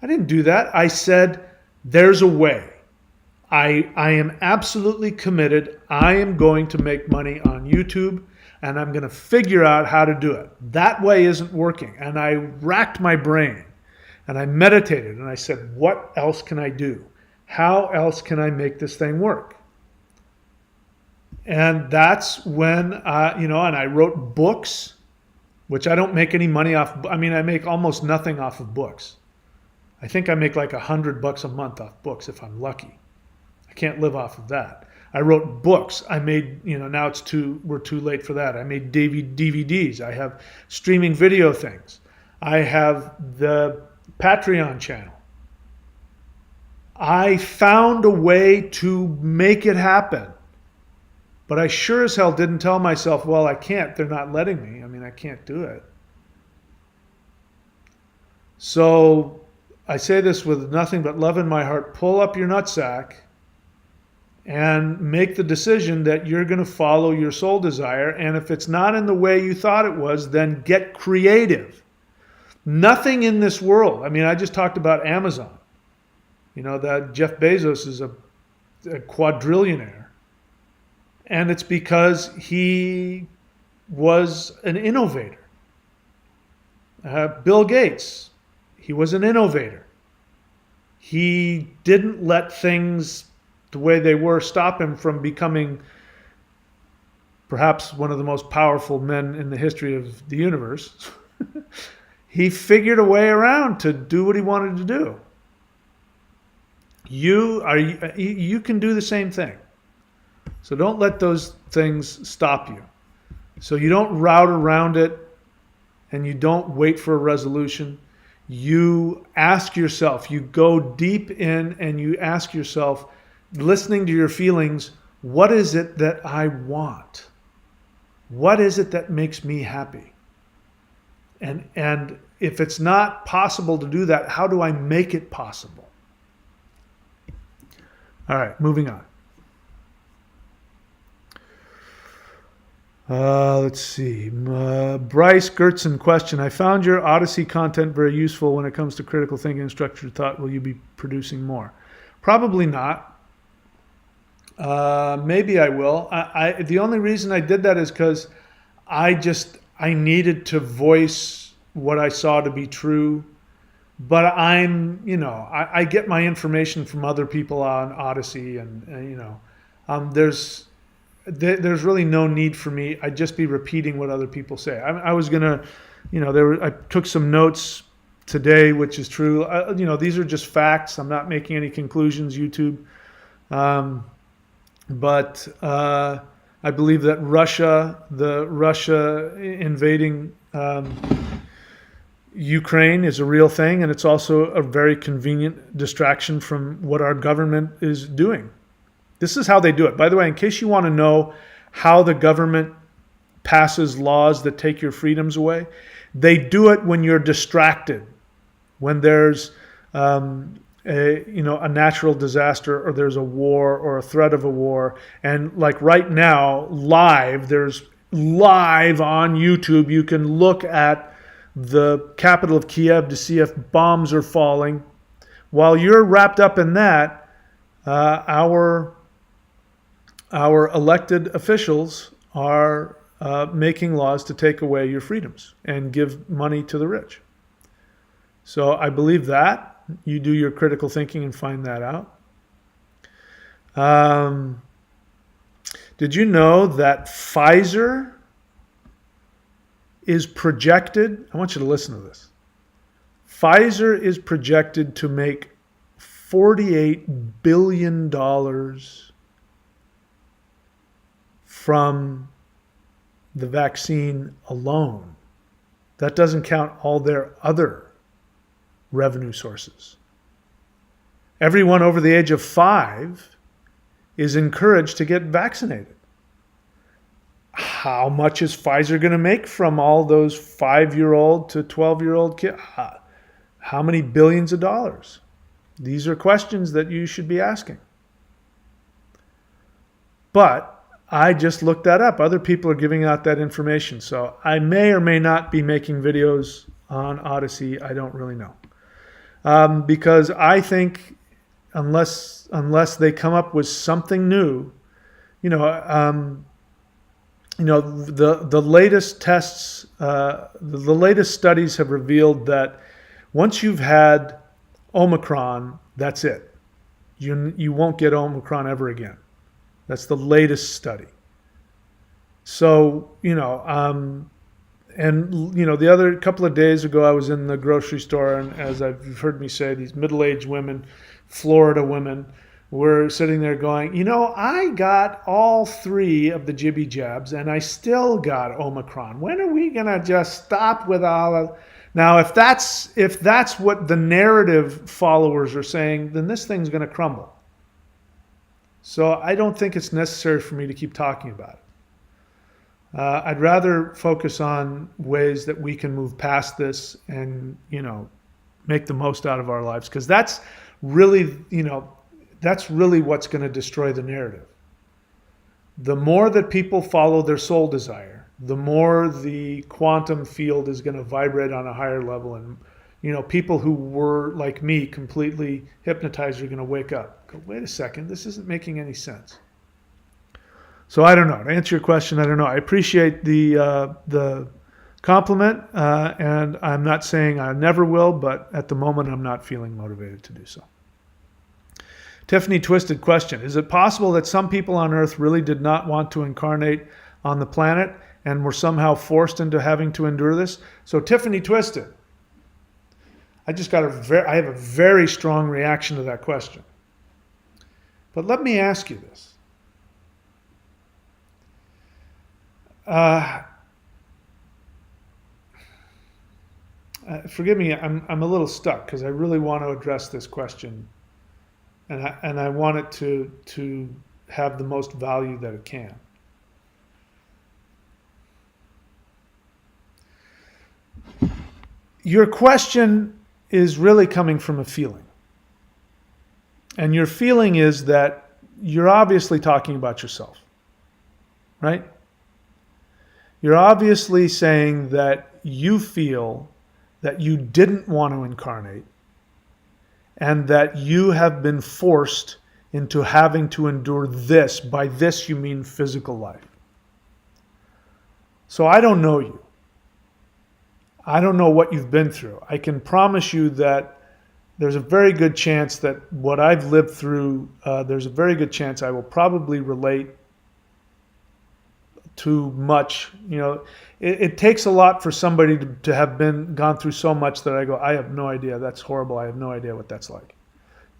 I didn't do that. I said, there's a way. I am absolutely committed. I am going to make money on YouTube and I'm going to figure out how to do it. That way isn't working. And I racked my brain and I meditated and I said, what else can I do? How else can I make this thing work? And that's when, and I wrote books, which I don't make any money off. I mean, I make almost nothing off of books. I think I make like $100 a month off books if I'm lucky. I can't live off of that. I wrote books. I made, now we're too late for that. I made DVDs. I have streaming video things. I have the Patreon channel. I found a way to make it happen. But I sure as hell didn't tell myself, well, I can't. They're not letting me. I mean, I can't do it. So I say this with nothing but love in my heart. Pull up your nutsack and make the decision that you're going to follow your soul desire. And if it's not in the way you thought it was, then get creative. Nothing in this world. I mean, I just talked about Amazon. That Jeff Bezos is a quadrillionaire. And it's because he was an innovator. Bill Gates, He was an innovator. He didn't let things the way they were stop him from becoming perhaps one of the most powerful men in the history of the universe. He figured a way around to do what he wanted to do. You can do the same thing. So don't let those things stop you. So you don't route around it and you don't wait for a resolution. You ask yourself, you go deep in and you ask yourself, listening to your feelings, what is it that I want? What is it that makes me happy? And if it's not possible to do that, how do I make it possible? All right, moving on. Let's see. Bryce Gertson question. I found your Odyssey content very useful when it comes to critical thinking and structured thought. Will you be producing more? Probably not. Maybe I will. The only reason I did that is because I needed to voice what I saw to be true. But I get my information from other people on Odyssey, and there's really no need for me. I'd just be repeating what other people say. I was gonna, I took some notes today, which is true. These are just facts. I'm not making any conclusions. YouTube, but I believe that Russia invading Ukraine is a real thing, and it's also a very convenient distraction from what our government is doing. This is how they do it. By the way, in case you want to know how the government passes laws that take your freedoms away, they do it when you're distracted, when there's a natural disaster, or there's a war or a threat of a war. And like right now, there's live on YouTube, you can look at the capital of Kiev to see if bombs are falling. While you're wrapped up in that, our elected officials are making laws to take away your freedoms and give money to the rich. So I believe that. You do your critical thinking and find that out. Did you know that Pfizer is projected, I want you to listen to this. Pfizer is projected to make $48 billion from the vaccine alone. That doesn't count all their other revenue sources. Everyone over the age of 5 is encouraged to get vaccinated. How much is Pfizer going to make from all those 5-year-old to 12-year-old kids? How many billions of dollars? These are questions that you should be asking. But I just looked that up. Other people are giving out that information. So I may or may not be making videos on Odyssey. I don't really know. Because I think unless they come up with something new, the latest tests, the latest studies have revealed that once you've had Omicron, that's it. You won't get Omicron ever again. That's the latest study. So, the other couple of days ago, I was in the grocery store, and as you've heard me say, these middle-aged women, Florida women, were sitting there going, I got all 3 of the jibby jabs, and I still got Omicron. When are we going to just stop with all of... Now, if that's what the narrative followers are saying, then this thing's going to crumble. So I don't think it's necessary for me to keep talking about it. I'd rather focus on ways that we can move past this and, make the most out of our lives, because that's really what's going to destroy the narrative. The more that people follow their soul desire, the more the quantum field is going to vibrate on a higher level. And, people who were like me, completely hypnotized, are going to wake up. Go, wait a second, this isn't making any sense. So I don't know. To answer your question, I don't know. I appreciate the compliment, and I'm not saying I never will, but at the moment I'm not feeling motivated to do so. Tiffany Twisted question: is it possible that some people on Earth really did not want to incarnate on the planet and were somehow forced into having to endure this? So Tiffany Twisted, I have a very strong reaction to that question. But let me ask you this. Forgive me, I'm a little stuck because I really want to address this question, and I want it to have the most value that it can. Your question is really coming from a feeling. And your feeling is that you're obviously talking about yourself, right? You're obviously saying that you feel that you didn't want to incarnate and that you have been forced into having to endure this. By this, you mean physical life. So I don't know you. I don't know what you've been through. I can promise you that there's a very good chance that what I've lived through, there's a very good chance I will probably relate to much. You know, it takes a lot for somebody to have gone through so much that I go, I have no idea. That's horrible. I have no idea what that's like.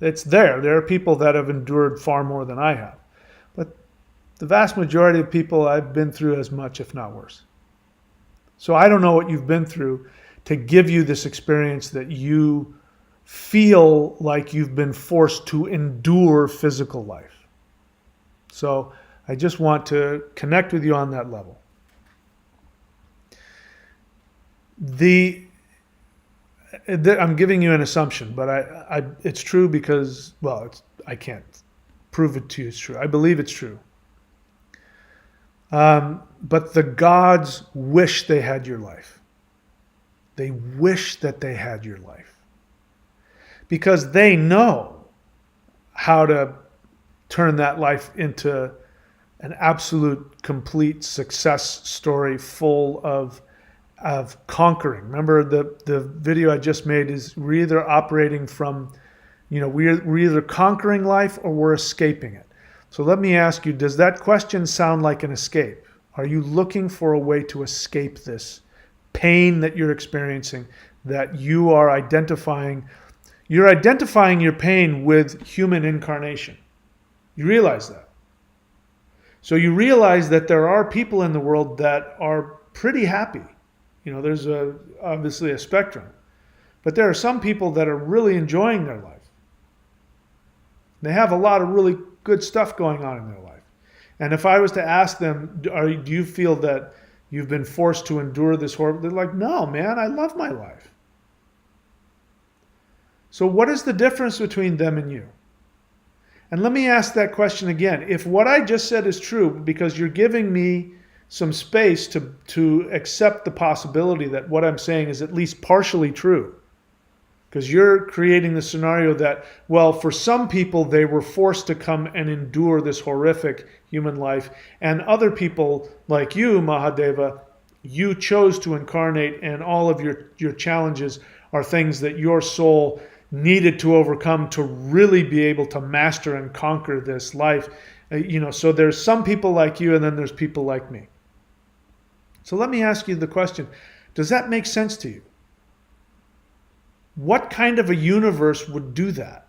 It's there. There are people that have endured far more than I have. But the vast majority of people, I've been through as much, if not worse. So I don't know what you've been through to give you this experience that you feel like you've been forced to endure physical life. So I just want to connect with you on that level. I'm giving you an assumption, but it's true because, well, I can't prove it to you it's true. I believe it's true. But the gods wish they had your life. They wish that they had your life. Because they know how to turn that life into an absolute, complete success story full of conquering. Remember the video I just made is we're either operating from, we're either conquering life or we're escaping it. So let me ask you, does that question sound like an escape? Are you looking for a way to escape this pain that you're experiencing, that you are identifying? You're identifying your pain with human incarnation. You realize that. So you realize that there are people in the world that are pretty happy. There's obviously a spectrum. But there are some people that are really enjoying their life. They have a lot of really good stuff going on in their life. And if I was to ask them, do you feel that you've been forced to endure this horrible? They're like, no, man, I love my life. So what is the difference between them and you? And let me ask that question again. If what I just said is true, because you're giving me some space to accept the possibility that what I'm saying is at least partially true, because you're creating the scenario that, well, for some people, they were forced to come and endure this horrific human life. And other people like you, Mahadeva, you chose to incarnate, and all of your challenges are things that your soul needed to overcome to really be able to master and conquer this life. So there's some people like you, and then there's people like me. So let me ask you the question, does that make sense to you? What kind of a universe would do that?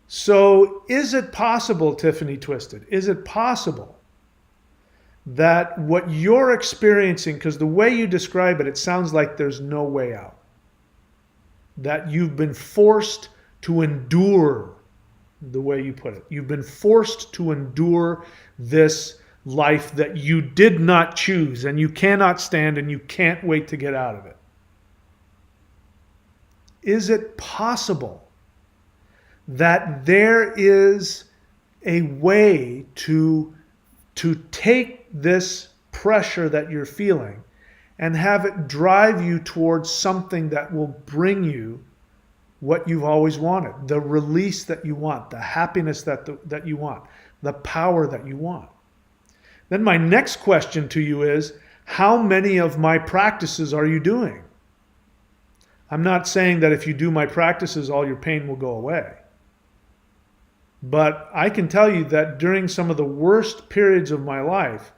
So is it possible, Tiffany Twisted, is it possible that what you're experiencing, because the way you describe it, it sounds like there's no way out, that you've been forced to endure, the way you put it, you've been forced to endure this life that you did not choose, and you cannot stand, and you can't wait to get out of it. Is it possible that there is a way to take this pressure that you're feeling and have it drive you towards something that will bring you what you've always wanted, the release that you want, the happiness that you want, the power that you want? Then my next question to you is, how many of my practices are you doing? I'm not saying that if you do my practices, all your pain will go away. But I can tell you that during some of the worst periods of my life,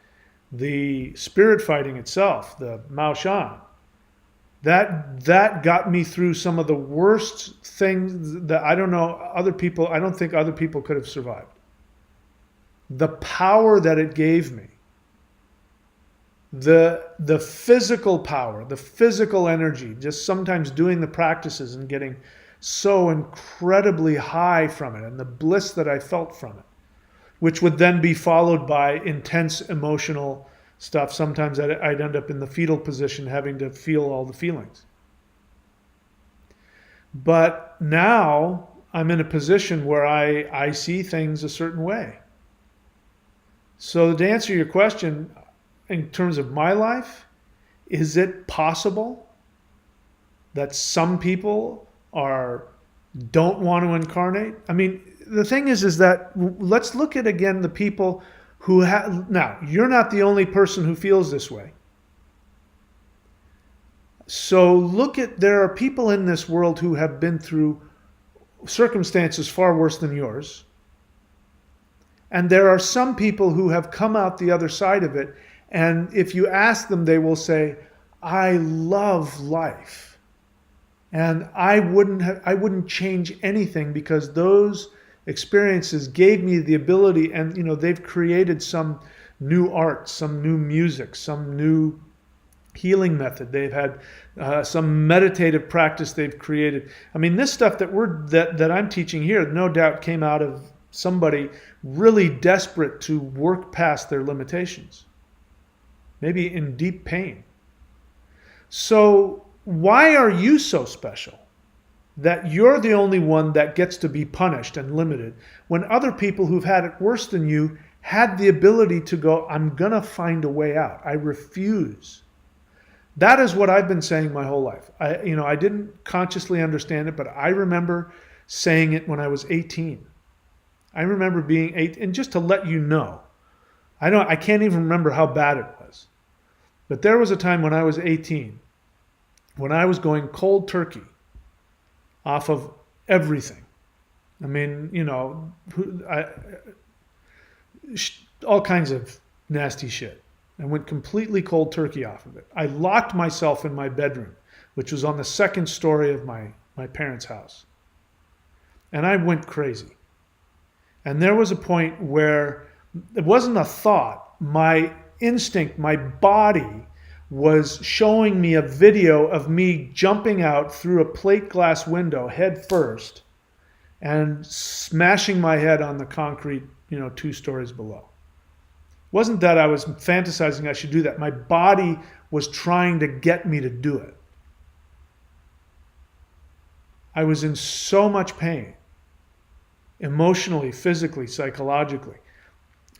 the spirit fighting itself, the Mao Shan, that got me through some of the worst things that I don't think other people could have survived. The power that it gave me, the physical power, the physical energy, just sometimes doing the practices and getting so incredibly high from it, and the bliss that I felt from it, which would then be followed by intense emotional stuff. Sometimes I'd end up in the fetal position having to feel all the feelings. But now I'm in a position where I see things a certain way. So to answer your question, in terms of my life, is it possible that some people don't want to incarnate? I mean, the thing is that let's look at again the people who have. Now, you're not the only person who feels this way. So there are people in this world who have been through circumstances far worse than yours. And there are some people who have come out the other side of it. And if you ask them, they will say, I love life. And I wouldn't change anything, because those experiences gave me the ability, and they've created some new art, some new music, some new healing method. They've had some meditative practice they've created. I mean, this stuff that I'm teaching here, no doubt came out of somebody really desperate to work past their limitations, maybe in deep pain. So why are you so special that you're the only one that gets to be punished and limited, when other people who've had it worse than you had the ability to go, I'm going to find a way out. I refuse. That is what I've been saying my whole life. I didn't consciously understand it, but I remember saying it when I was 18. I remember being 8, and just to let you know, I can't even remember how bad it was. But there was a time when I was 18, when I was going cold turkey off of everything. I mean, all kinds of nasty shit. I went completely cold turkey off of it. I locked myself in my bedroom, which was on the second story of my parents' house. And I went crazy. And there was a point where it wasn't a thought. My instinct, my body was showing me a video of me jumping out through a plate glass window head first and smashing my head on the concrete, 2 stories below. It wasn't that I was fantasizing I should do that. My body was trying to get me to do it. I was in so much pain, emotionally, physically, psychologically.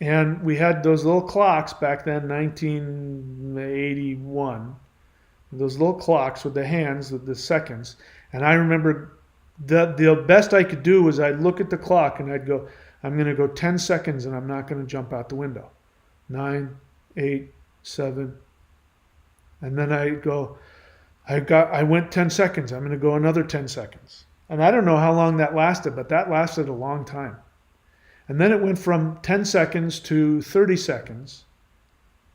And we had those little clocks back then, 1981, those little clocks with the hands, with the seconds. And I remember the best I could do was I'd look at the clock and I'd go, I'm going to go 10 seconds and I'm not going to jump out the window. 9, 8, 7. And then I went 10 seconds. I'm going to go another 10 seconds. And I don't know how long that lasted, but that lasted a long time. And then it went from 10 seconds to 30 seconds,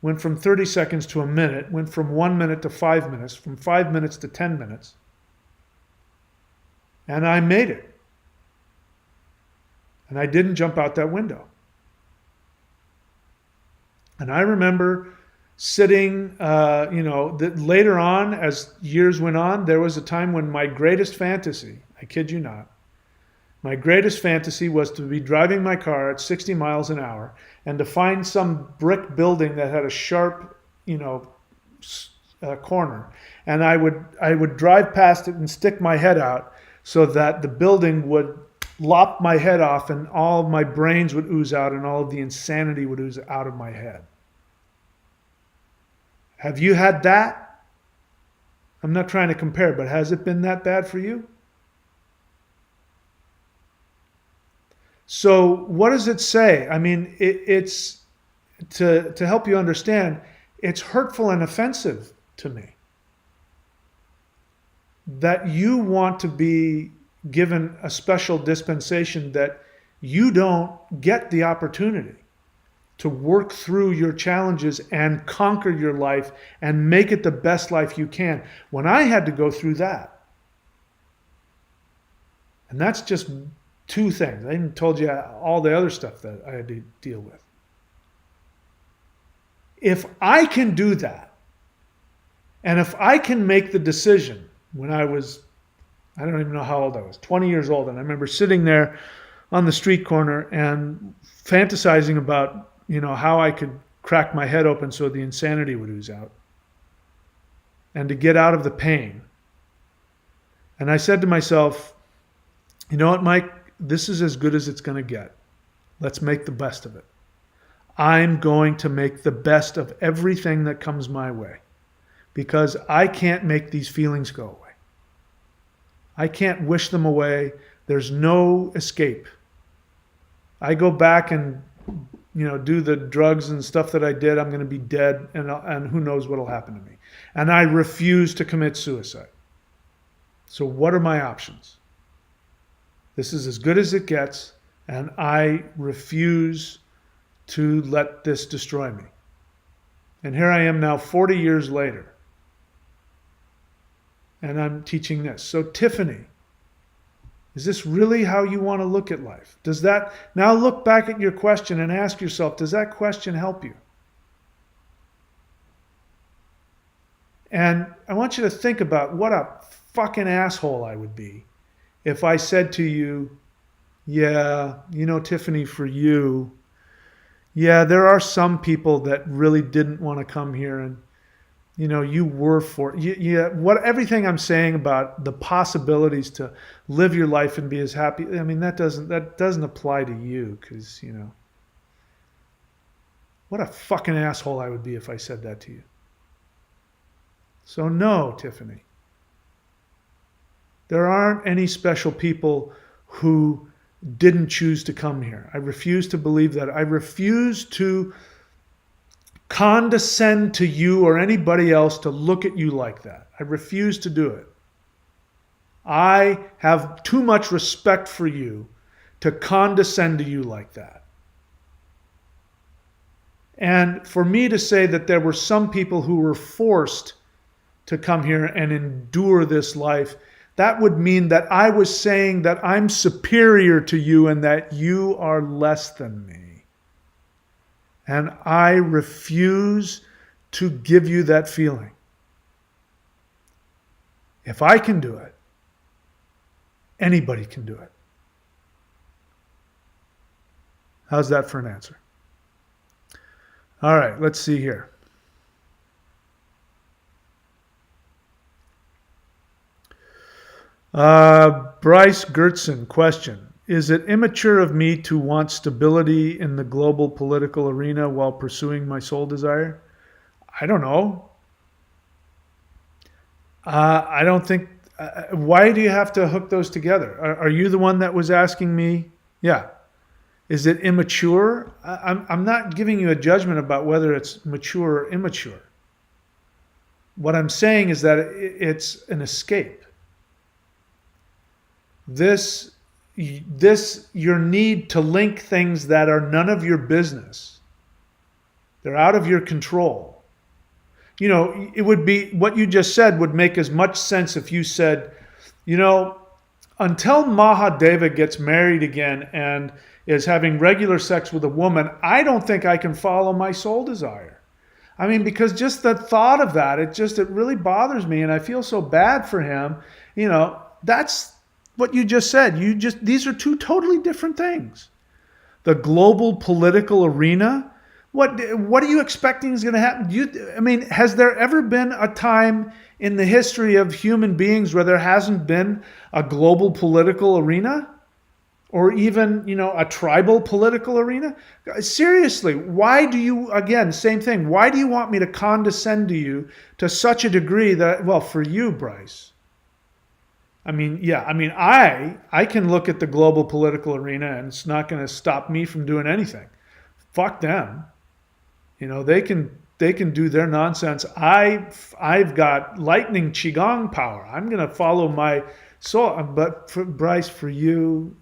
went from 30 seconds to a minute, went from 1 minute to 5 minutes, from 5 minutes to 10 minutes. And I made it. And I didn't jump out that window. And I remember sitting, later on, as years went on, there was a time when my greatest fantasy, I kid you not, my greatest fantasy was to be driving my car at 60 miles an hour and to find some brick building that had a sharp, corner. And I would drive past it and stick my head out so that the building would lop my head off and all of my brains would ooze out and all of the insanity would ooze out of my head. Have you had that? I'm not trying to compare, but has it been that bad for you? So what does it say? I mean, it's to help you understand, it's hurtful and offensive to me that you want to be given a special dispensation that you don't get the opportunity to work through your challenges and conquer your life and make it the best life you can. When I had to go through that, and that's just two things. I even told you all the other stuff that I had to deal with. If I can do that, and if I can make the decision when I was, I don't even know how old I was, 20 years old, and I remember sitting there on the street corner and fantasizing about, how I could crack my head open so the insanity would ooze out and to get out of the pain. And I said to myself, you know what, Mike, this is as good as it's going to get. Let's make the best of it. I'm going to make the best of everything that comes my way because I can't make these feelings go away. I can't wish them away. There's no escape. I go back and do the drugs and stuff that I did, I'm going to be dead, and who knows what will happen to me. And I refuse to commit suicide. So what are my options? This is as good as it gets, and I refuse to let this destroy me. And here I am now 40 years later, and I'm teaching this. So Tiffany, is this really how you want to look at life? Does that, now look back at your question and ask yourself, does that question help you? And I want you to think about what a fucking asshole I would be if I said to you, yeah, Tiffany, for you, yeah, there are some people that really didn't want to come here, and you were for what everything I'm saying about the possibilities to live your life and be as happy. I mean, that doesn't apply to you because what a fucking asshole I would be if I said that to you. So no, Tiffany, there aren't any special people who didn't choose to come here. I refuse to believe that. I refuse to condescend to you or anybody else to look at you like that. I refuse to do it. I have too much respect for you to condescend to you like that. And for me to say that there were some people who were forced to come here and endure this life, that would mean that I was saying that I'm superior to you and that you are less than me. And I refuse to give you that feeling. If I can do it, anybody can do it. How's that for an answer? All right, let's see here. Bryce Gertson, question. Is it immature of me to want stability in the global political arena while pursuing my soul desire? I don't know. I don't think... why do you have to hook those together? Are you the one that was asking me? Yeah. Is it immature? I'm not giving you a judgment about whether it's mature or immature. What I'm saying is that it's an escape. This your need to link things that are none of your business. They're out of your control. It would be, what you just said would make as much sense if you said, until Mahadeva gets married again and is having regular sex with a woman, I don't think I can follow my soul desire. I mean, because just the thought of that, it really bothers me, and I feel so bad for him. That's what you just said. These are two totally different things. The global political arena, what are you expecting is going to happen? Has there ever been a time in the history of human beings where there hasn't been a global political arena? Or even, a tribal political arena? Seriously, why do you, again, same thing, why do you want me to condescend to you to such a degree that, well, for you, Bryce, I can look at the global political arena and it's not going to stop me from doing anything. Fuck them. They can do their nonsense. I've got lightning qigong power. I'm going to follow my soul. But Bryce, for you,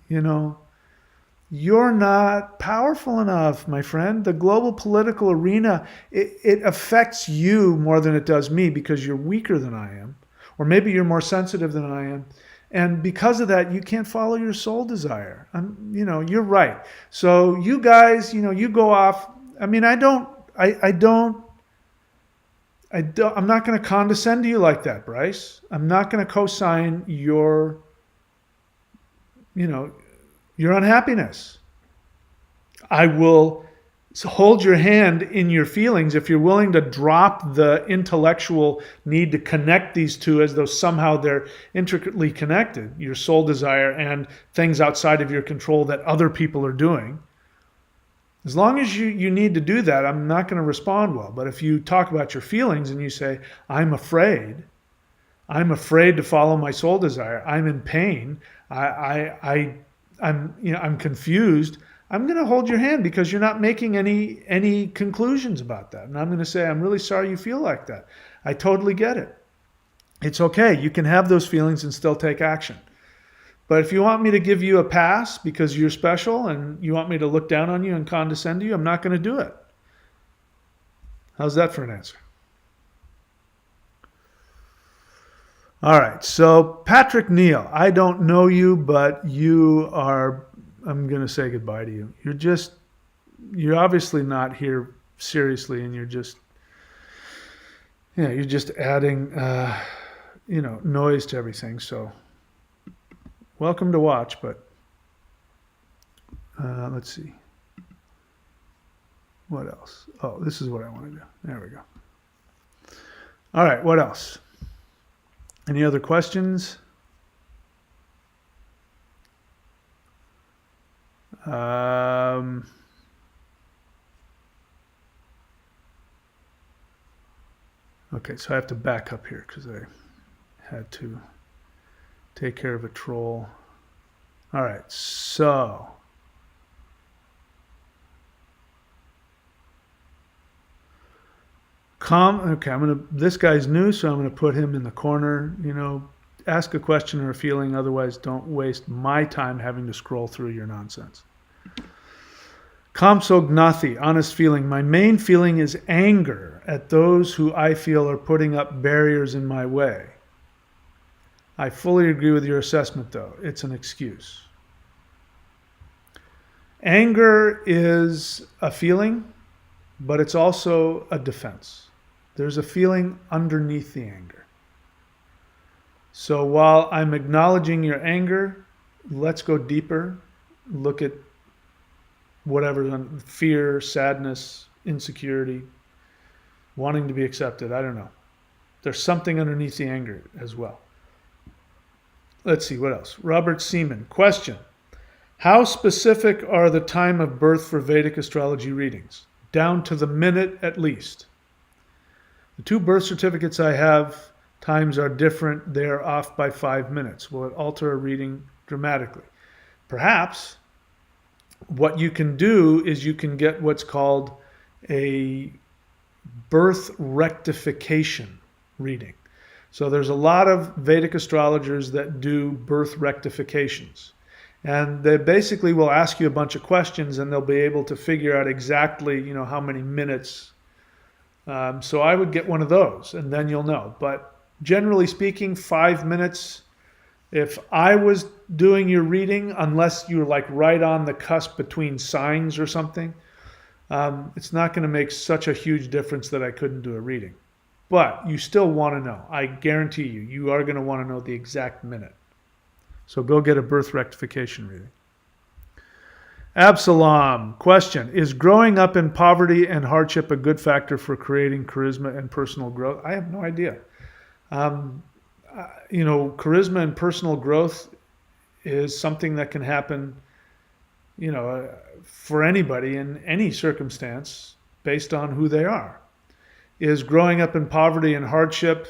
you're not powerful enough, my friend. The global political arena, it affects you more than it does me because you're weaker than I am. Or maybe you're more sensitive than I am. And because of that, you can't follow your soul desire. You're right. So you guys, you go off. I mean, I'm not going to condescend to you like that, Bryce. I'm not going to co-sign your unhappiness. I will hold your hand in your feelings if you're willing to drop the intellectual need to connect these two as though somehow they're intricately connected, your soul desire and things outside of your control that other people are doing. As long as you need to do that, I'm not going to respond well. But if you talk about your feelings and you say, I'm afraid to follow my soul desire, I'm in pain, I'm confused, I'm going to hold your hand because you're not making any conclusions about that. And I'm going to say, I'm really sorry you feel like that. I totally get it. It's okay. You can have those feelings and still take action. But if you want me to give you a pass because you're special and you want me to look down on you and condescend to you, I'm not going to do it. How's that for an answer? All right. So Patrick Neal, I don't know you, but I'm going to say goodbye to you. You're obviously not here seriously, and you're just adding, noise to everything. So welcome to watch, but let's see. What else? Oh, this is what I want to do. There we go. All right, what else? Any other questions? Okay, so I have to back up here because I had to take care of a troll. All right, so this guy's new, so I'm gonna put him in the corner. Ask a question or a feeling, otherwise don't waste my time having to scroll through your nonsense. Kamsognathi, honest feeling. My main feeling is anger at those who I feel are putting up barriers in my way. I fully agree with your assessment, though. It's an excuse. Anger is a feeling, but it's also a defense. There's a feeling underneath the anger. So while I'm acknowledging your anger, let's go deeper. Look at whatever, fear, sadness, insecurity, wanting to be accepted. I don't know. There's something underneath the anger as well. Let's see, what else? Robert Seaman, question. How specific are the time of birth for Vedic astrology readings? Down to the minute at least. The 2 birth certificates I have, times are different. They are off by 5 minutes. Will it alter a reading dramatically? Perhaps. What you can do is you can get what's called a birth rectification reading. So there's a lot of Vedic astrologers that do birth rectifications. And they basically will ask you a bunch of questions and they'll be able to figure out exactly, how many minutes. So I would get one of those and then you'll know. But generally speaking, 5 minutes. If I was doing your reading, unless you're like right on the cusp between signs or something, it's not going to make such a huge difference that I couldn't do a reading. But you still want to know. I guarantee you are going to want to know the exact minute. So go get a birth rectification reading. Absalom, question. Is growing up in poverty and hardship a good factor for creating charisma and personal growth? I have no idea. Charisma and personal growth is something that can happen, for anybody in any circumstance based on who they are. Is growing up in poverty and hardship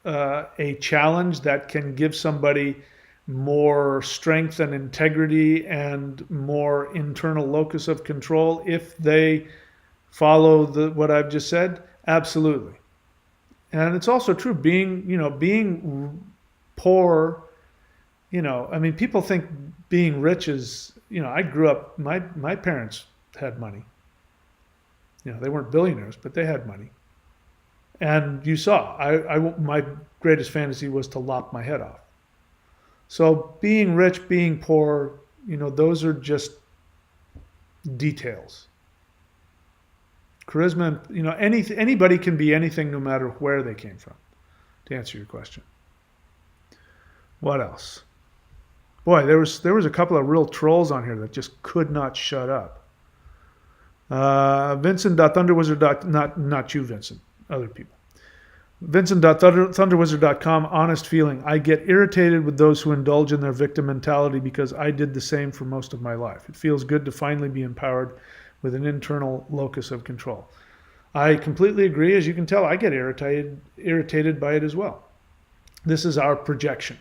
a challenge that can give somebody more strength and integrity and more internal locus of control if they follow what I've just said? Absolutely. And it's also true being poor, I mean, people think being rich is, I grew up, my parents had money. They weren't billionaires, but they had money. And you saw, my greatest fantasy was to lop my head off. So being rich, being poor, those are just details. Charisma, anybody can be anything no matter where they came from, to answer your question. What else? Boy, there was a couple of real trolls on here that just could not shut up. Vincent.thunderwizard. Not you, Vincent. Other people. Vincent.thunderwizard.com. Honest feeling. I get irritated with those who indulge in their victim mentality because I did the same for most of my life. It feels good to finally be empowered with an internal locus of control. I completely agree. As you can tell, I get irritated by it as well. This is our projection.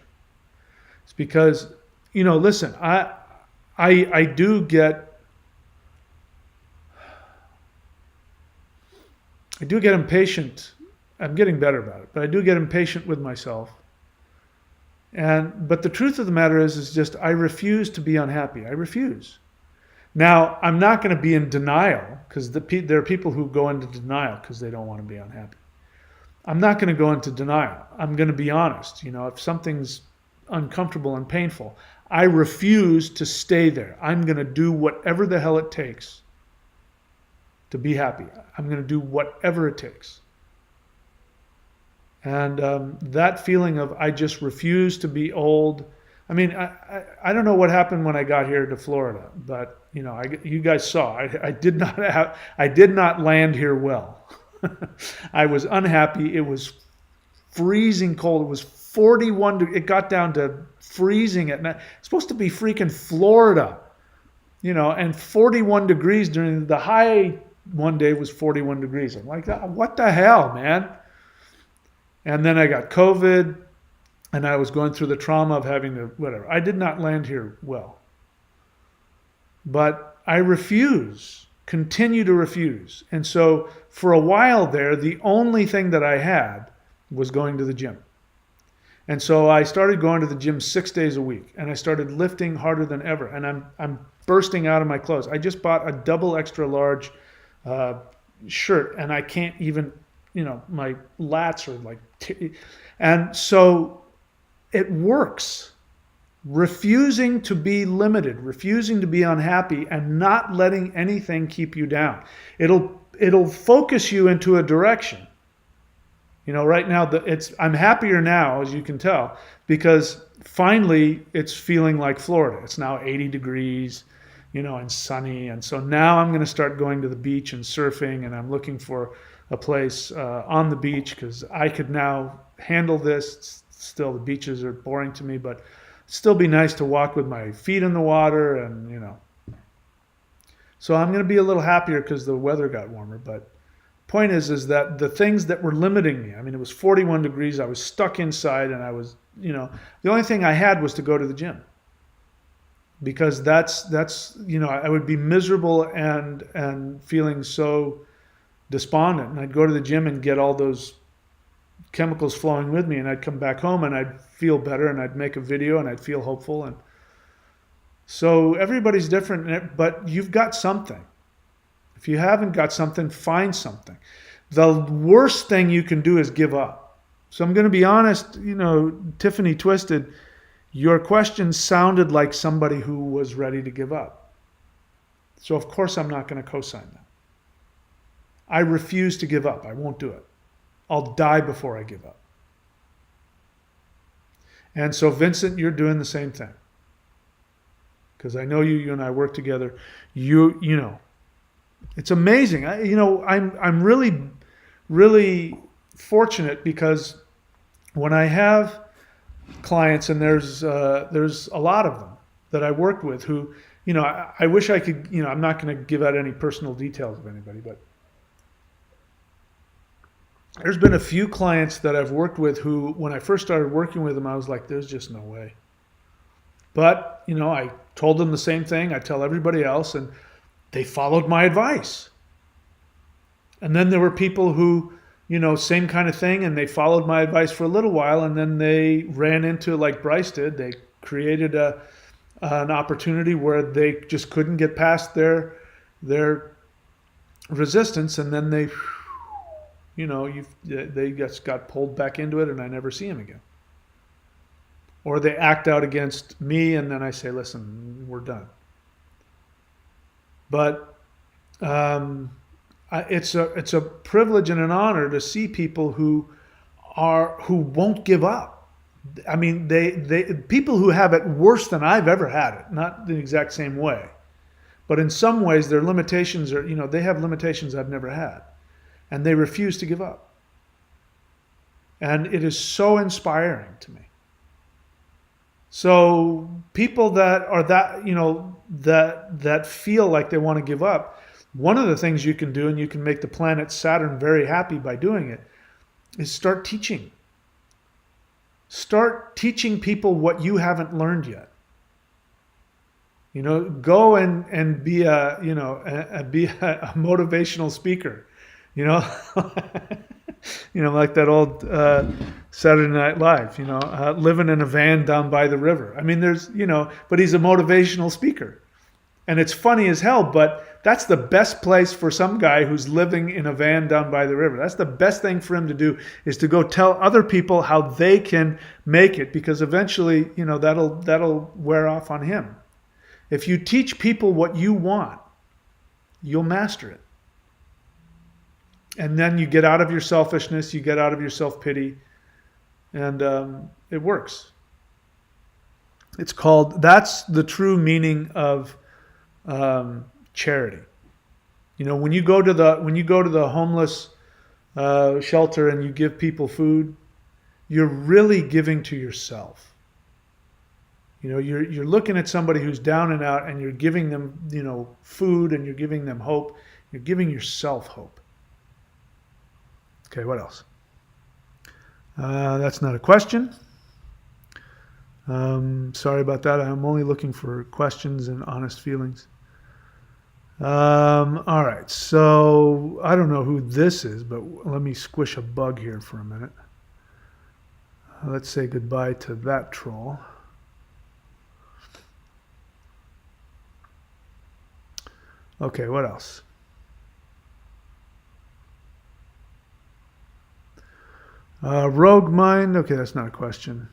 It's because, listen, I do get impatient. I'm getting better about it, but I do get impatient with myself. But the truth of the matter is just I refuse to be unhappy. I refuse. Now, I'm not going to be in denial because there are people who go into denial because they don't want to be unhappy. I'm not going to go into denial. I'm going to be honest. If something's uncomfortable and painful, I refuse to stay there. I'm going to do whatever the hell it takes to be happy. I'm going to do whatever it takes. And that feeling of I just refuse to be old. I mean, I don't know what happened when I got here to Florida, but you guys saw I did not land here well. I was unhappy. It was freezing cold. It was 41. It got down to freezing at night. It's supposed to be freaking Florida, and 41 degrees during the high. One day was 41 degrees. I'm like, what the hell, man? And then I got COVID. And I was going through the trauma of having to, whatever. I did not land here well. But I continue to refuse. And so for a while there, the only thing that I had was going to the gym. And so I started going to the gym 6 days a week. And I started lifting harder than ever. And I'm bursting out of my clothes. I just bought a double extra large shirt. And I can't even, my lats are like, and so it works. Refusing to be limited, refusing to be unhappy, and not letting anything keep you down. It'll focus you into a direction. Right now I'm happier now, as you can tell, because finally it's feeling like Florida. It's now 80 degrees, and sunny, and so now I'm going to start going to the beach and surfing, and I'm looking for a place on the beach because I could now handle this. Still, the beaches are boring to me, but it'd still be nice to walk with my feet in the water and, So I'm going to be a little happier because the weather got warmer. But point is that the things that were limiting me, I mean, it was 41 degrees. I was stuck inside and I was, the only thing I had was to go to the gym. Because that's I would be miserable and feeling so despondent. And I'd go to the gym and get all those chemicals flowing with me, and I'd come back home and I'd feel better and I'd make a video and I'd feel hopeful. And so everybody's different, but you've got something. If you haven't got something, find something. The worst thing you can do is give up. So I'm going to be honest, Tiffany Twisted, your question sounded like somebody who was ready to give up. So of course I'm not going to co-sign that. I refuse to give up. I won't do it. I'll die before I give up. And so, Vincent, you're doing the same thing. Because I know you and I work together. It's amazing. I'm really, really fortunate because when I have clients, and there's a lot of them that I work with who, I wish I could, I'm not going to give out any personal details of anybody, but there's been a few clients that I've worked with who, when I first started working with them, I was like, there's just no way. But, I told them the same thing I tell everybody else, and they followed my advice. And then there were people who, same kind of thing, and they followed my advice for a little while, and then they ran into, like Bryce did, they created an opportunity where they just couldn't get past their resistance, and then they just got pulled back into it, and I never see them again. Or they act out against me, and then I say, listen, we're done. But it's a privilege and an honor to see people who won't give up. I mean, they people who have it worse than I've ever had it, not the exact same way, but in some ways their limitations are, they have limitations I've never had, and they refuse to give up. And it is so inspiring to me. So people that are that feel like they want to give up, one of the things you can do, and you can make the planet Saturn very happy by doing it, is start teaching. Start teaching people what you haven't learned yet. Go and be a motivational speaker. Like that old Saturday Night Live. Living in a van down by the river. I mean, but he's a motivational speaker, and it's funny as hell. But that's the best place for some guy who's living in a van down by the river. That's the best thing for him to do, is to go tell other people how they can make it, because eventually, that'll wear off on him. If you teach people what you want, you'll master it. And then you get out of your selfishness, you get out of your self-pity, and it works. That's the true meaning of charity. When you go to the homeless shelter and you give people food, you're really giving to yourself. You're looking at somebody who's down and out, and you're giving them, food, and you're giving them hope. You're giving yourself hope. Okay, what else? That's not a question. Sorry about that. I'm only looking for questions and honest feelings. All right, so I don't know who this is, but let me squish a bug here for a minute. Let's say goodbye to that troll. Okay, what else? Rogue Mind. Okay, that's not a question.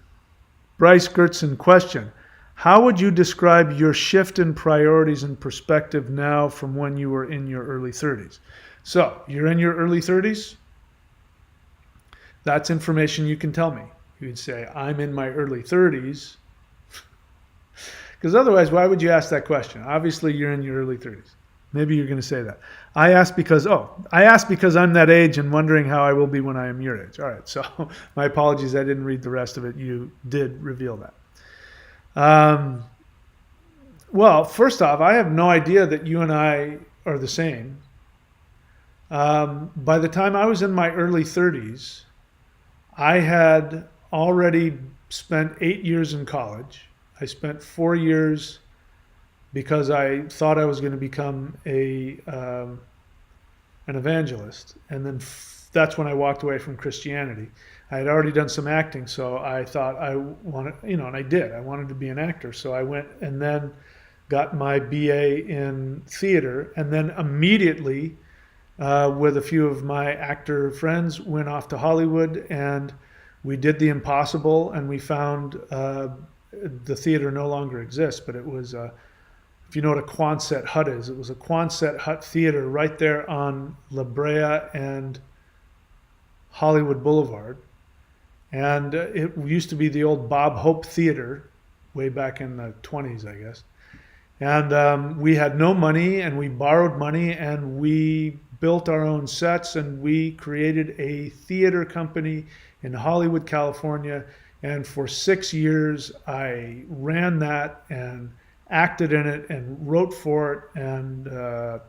Bryce Gertson, question. How would you describe your shift in priorities and perspective now from when you were in your early 30s? So, you're in your early 30s? That's information you can tell me. You'd say, I'm in my early 30s. Because otherwise, why would you ask that question? Obviously, you're in your early 30s. Maybe you're going to say that. I asked because I'm that age and wondering how I will be when I am your age. All right, so my apologies. I didn't read the rest of it. You did reveal that. Well, first off, I have no idea that you and I are the same. By the time I was in my early 30s, I had already spent 8 years in college. I spent 4 years because I thought I was going to become an evangelist. And then that's when I walked away from Christianity. I had already done some acting, so I thought I wanted, and I did. I wanted to be an actor. So I went and then got my BA in theater, and then immediately, with a few of my actor friends, went off to Hollywood, and we did the impossible, and we found the theater no longer exists, but it was, if you know what a Quonset hut is, it was a Quonset hut theater right there on La Brea and Hollywood Boulevard. And it used to be the old Bob Hope Theater way back in the 20s, I guess. And we had no money, and we borrowed money, and we built our own sets, and we created a theater company in Hollywood, California. And for 6 years, I ran that and acted in it and wrote for it and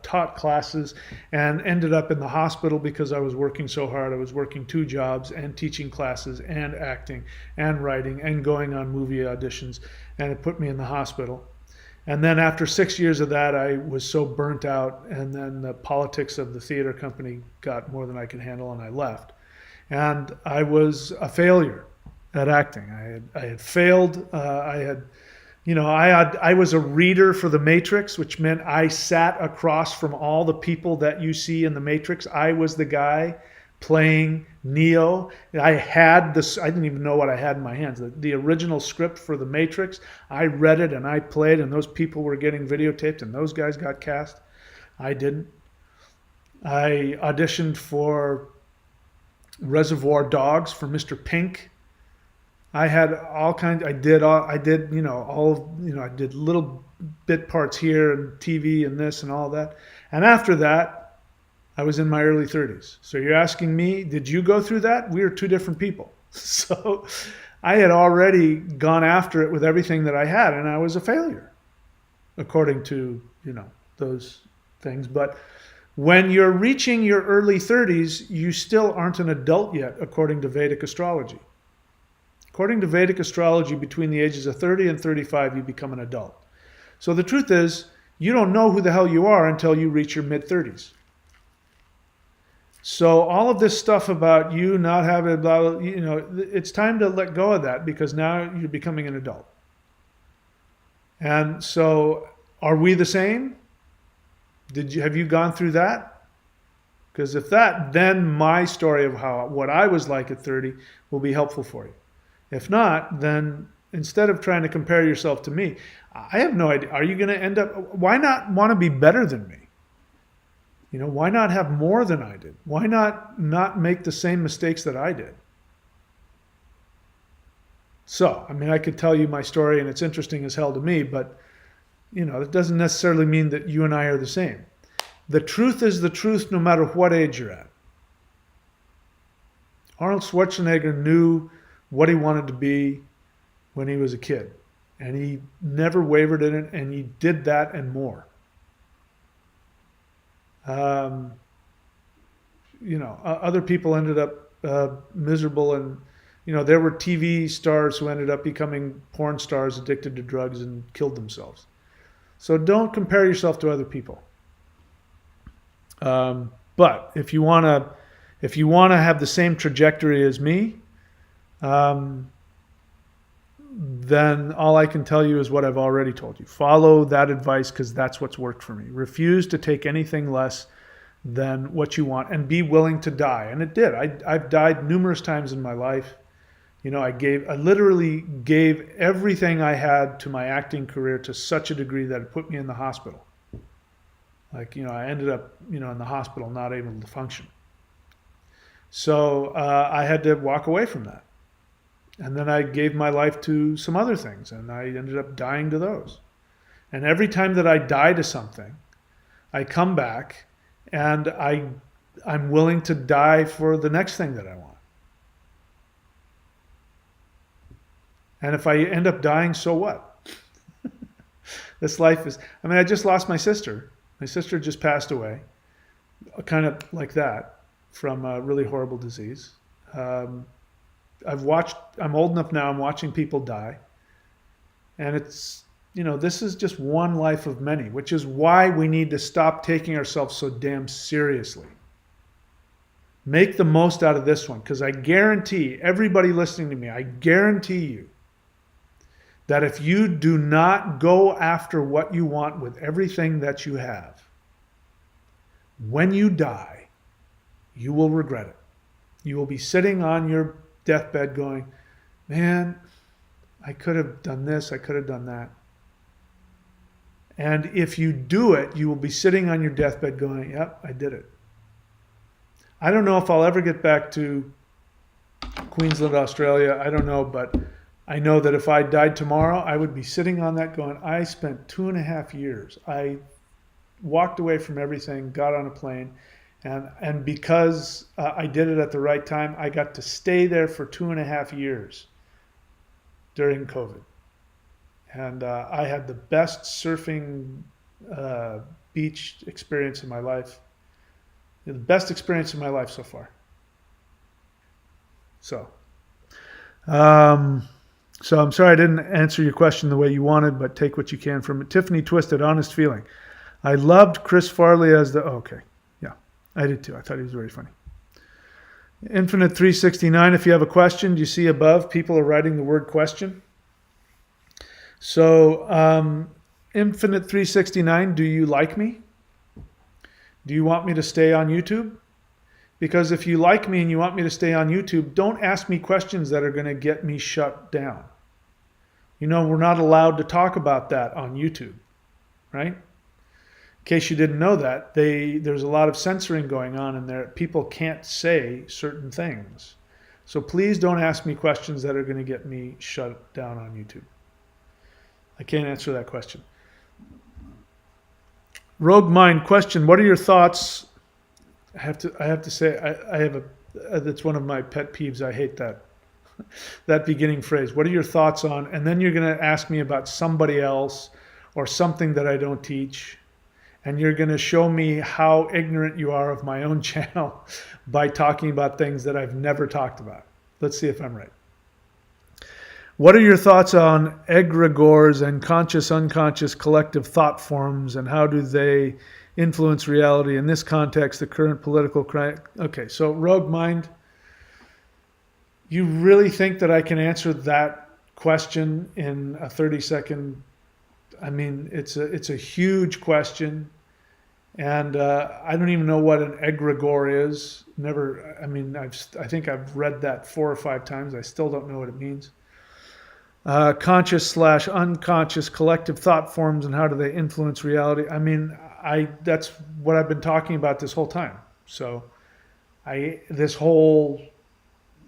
taught classes, and ended up in the hospital because I was working so hard. I was working 2 jobs and teaching classes and acting and writing and going on movie auditions, and it put me in the hospital. And then after 6 years of that, I was so burnt out, and then the politics of the theater company got more than I could handle, and I left. And I was a failure at acting. I had failed. I was a reader for the Matrix, which meant I sat across from all the people that you see in the Matrix. I was the guy playing Neo. I had this, I didn't even know what I had in my hands. The original script for the Matrix, I read it and I played, and those people were getting videotaped and those guys got cast. I didn't. I auditioned for Reservoir Dogs for Mr. Pink. I had all kinds. I did, I did little bit parts here and TV and this and all that. And after that, I was in my early 30s. So you're asking me, did you go through that? We were two different people. So I had already gone after it with everything that I had, and I was a failure, according to, those things. But when you're reaching your early 30s, you still aren't an adult yet, according to Vedic astrology. According to Vedic astrology, between the ages of 30 and 35, you become an adult. So the truth is, you don't know who the hell you are until you reach your mid-30s. So all of this stuff about you not having, it's time to let go of that, because now you're becoming an adult. And so, are we the same? Have you gone through that? Because if that, then my story of what I was like at 30 will be helpful for you. If not, then instead of trying to compare yourself to me, I have no idea. Are you going to end up, why not want to be better than me? Why not have more than I did? Why not make the same mistakes that I did? So, I could tell you my story, and it's interesting as hell to me, but, it doesn't necessarily mean that you and I are the same. The truth is the truth no matter what age you're at. Arnold Schwarzenegger knew what he wanted to be when he was a kid, and he never wavered in it, and he did that and more. Other people ended up miserable, and there were TV stars who ended up becoming porn stars, addicted to drugs, and killed themselves. So don't compare yourself to other people. But if you want to have the same trajectory as me, then all I can tell you is what I've already told you. Follow that advice, because that's what's worked for me. Refuse to take anything less than what you want, and be willing to die. And it did. I've died numerous times in my life. I literally gave everything I had to my acting career to such a degree that it put me in the hospital. I ended up, in the hospital, not able to function. So I had to walk away from that. And then I gave my life to some other things, and I ended up dying to those. And every time that I die to something, I come back and I'm willing to die for the next thing that I want. And if I end up dying, so what? This life is, I just lost my sister. My sister just passed away, kind of like that, from a really horrible disease. I'm old enough now, I'm watching people die. And it's, this is just one life of many, which is why we need to stop taking ourselves so damn seriously. Make the most out of this one, because I guarantee, everybody listening to me, I guarantee you that if you do not go after what you want with everything that you have, when you die, you will regret it. You will be sitting on your deathbed going, man, I could have done this, I could have done that. And if you do it, you will be sitting on your deathbed going, yep, I did it. I don't know if I'll ever get back to Queensland, Australia. I don't know, but I know that if I died tomorrow, I would be sitting on that going, I spent 2.5 years. I walked away from everything, got on a plane, and because I did it at the right time, I got to stay there for 2.5 years during COVID. And I had the best surfing beach experience in my life. The best experience in my life so far. So, So I'm sorry I didn't answer your question the way you wanted, but take what you can from it. Tiffany Twisted, honest feeling. I loved Chris Farley as the... okay. Yeah, I did too. I thought he was very funny. Infinite 369, if you have a question, do you see above people are writing the word question? So, Infinite 369, do you like me? Do you want me to stay on YouTube? Because if you like me and you want me to stay on YouTube, don't ask me questions that are going to get me shut down. You know, we're not allowed to talk about that on YouTube, right? In case you didn't know that, there's a lot of censoring going on in there. People can't say certain things. So please don't ask me questions that are going to get me shut down on YouTube. I can't answer that question. Rogue Mind question, what are your thoughts? I have to say, that's one of my pet peeves. I hate that beginning phrase. What are your thoughts on? And then you're going to ask me about somebody else or something that I don't teach. And you're going to show me how ignorant you are of my own channel by talking about things that I've never talked about. Let's see if I'm right. What are your thoughts on egregores and conscious, unconscious, collective thought forms, and how do they influence reality in this context, the current political crisis? Okay, so Rogue Mind, you really think that I can answer that question in a 30-second? I mean, it's a huge question, and I don't even know what an egregore is. Never. I mean, I think I've read that 4 or 5 times. I still don't know what it means. Conscious/unconscious collective thought forms and how do they influence reality? I mean, that's what I've been talking about this whole time. So this whole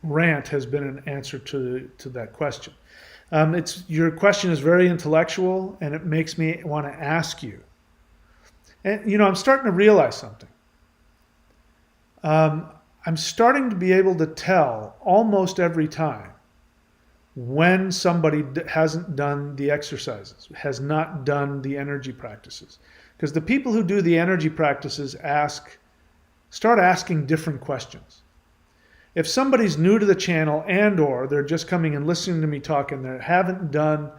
rant has been an answer to that question. Your question is very intellectual, and it makes me want to ask you. And you know, I'm starting to realize something. I'm starting to be able to tell almost every time when somebody hasn't done the exercises, has not done the energy practices. Because the people who do the energy practices start asking different questions. If somebody's new to the channel and or they're just coming and listening to me talk and they haven't done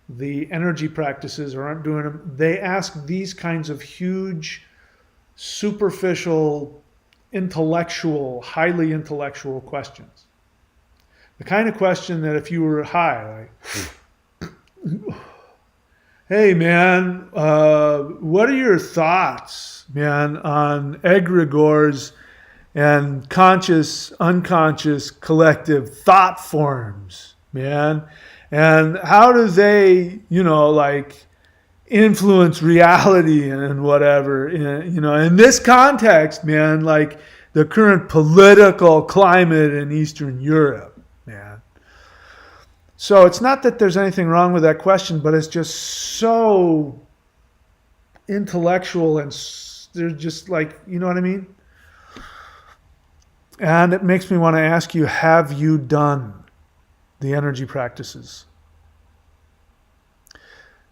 the energy practices or aren't doing them, they ask these kinds of huge, superficial, intellectual, highly intellectual questions. The kind of question that if you were high, like, hey man, what are your thoughts, man, on egregores and conscious, unconscious, collective thought forms, man? And how do they, you know, like influence reality and whatever, you know, in this context, man, like the current political climate in Eastern Europe. Man. So it's not that there's anything wrong with that question, but it's just so intellectual and they're just like, you know what I mean? And it makes me want to ask you, have you done the energy practices?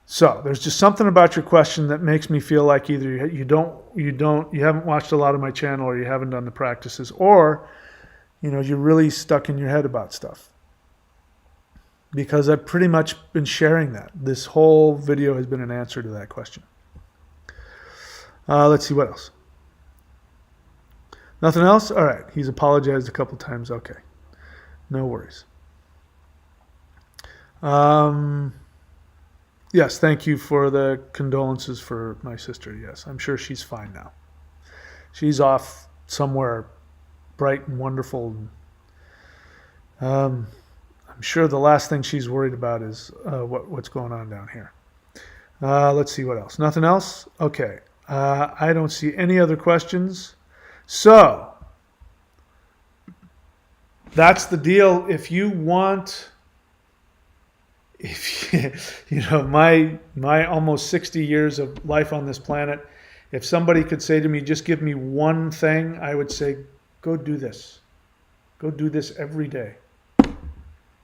So there's just something about your question that makes me feel like either you haven't watched a lot of my channel, or you haven't done the practices, or you know, you're really stuck in your head about stuff. Because I've pretty much been sharing that. This whole video has been an answer to that question. Let's see what else. Nothing else? All right. He's apologized a couple times. Okay. No worries. Yes, thank you for the condolences for my sister. Yes, I'm sure she's fine now. She's off somewhere bright and wonderful. I'm sure the last thing she's worried about is what's going on down here. Let's see what else. Nothing else? Okay. I don't see any other questions. So that's the deal. If you want, you know, my almost 60 years of life on this planet, if somebody could say to me, just give me one thing, I would say, go do this. Go do this every day.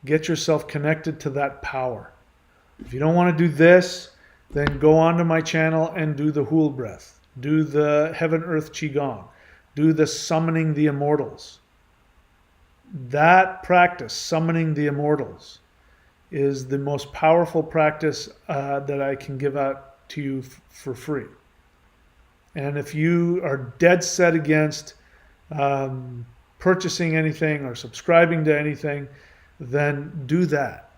Get yourself connected to that power. If you don't want to do this, then go onto my channel and do the Hool breath. Do the Heaven Earth Qigong. Do the Summoning the Immortals. That practice, summoning the immortals, is the most powerful practice that I can give out to you for free. And if you are dead set against purchasing anything or subscribing to anything, then do that.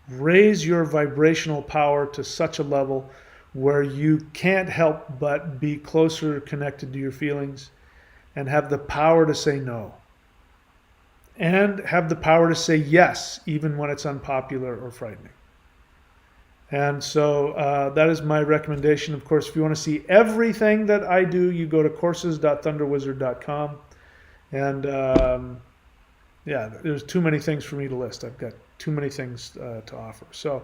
Raise your vibrational power to such a level where you can't help but be closer connected to your feelings and have the power to say no. And have the power to say yes, even when it's unpopular or frightening. And so that is my recommendation. Of course, if you want to see everything that I do, you go to courses.thunderwizard.com. And yeah, there's too many things for me to list. I've got too many things to offer. So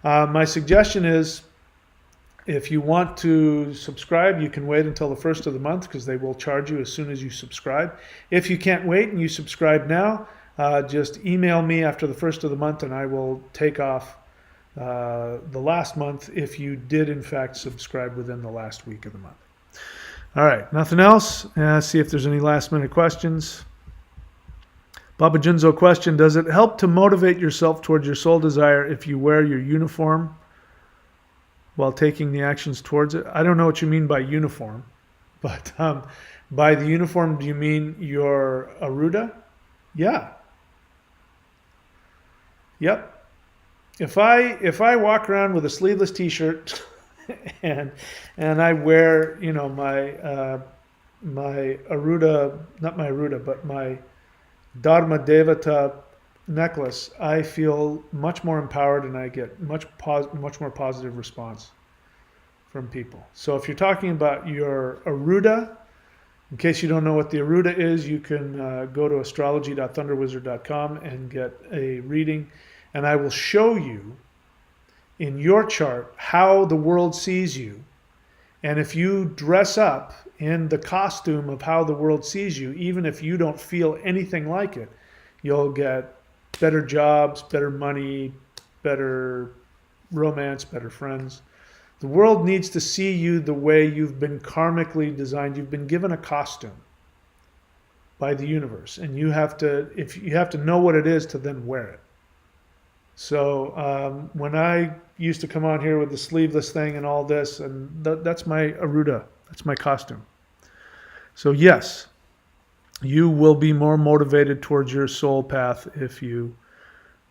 my suggestion is, if you want to subscribe, you can wait until the first of the month because they will charge you as soon as you subscribe. If you can't wait and you subscribe now, just email me after the first of the month and I will take off the last month if you did in fact subscribe within the last week of the month. All right, nothing else? See if there's any last minute questions. Baba Junzo question, does it help to motivate yourself towards your soul desire if you wear your uniform while taking the actions towards it? I don't know what you mean by uniform, but by the uniform, do you mean your Aruda? Yeah. Yep. If I walk around with a sleeveless T-shirt and I wear, you know, my Aruda, not my Aruda, but my Dharma Devata necklace, I feel much more empowered and I get much more positive response from people. So if you're talking about your Aruda, in case you don't know what the Aruda is, you can go to astrology.thunderwizard.com and get a reading, and I will show you in your chart how the world sees you. And if you dress up in the costume of how the world sees you, even if you don't feel anything like it, you'll get better jobs, better money, better romance, better friends. The world needs to see you the way you've been karmically designed. You've been given a costume by the universe, and you have to know what it is to then wear it. So when I used to come on here with the sleeveless thing and all this, and that's my Aruda, that's my costume. So yes, you will be more motivated towards your soul path if you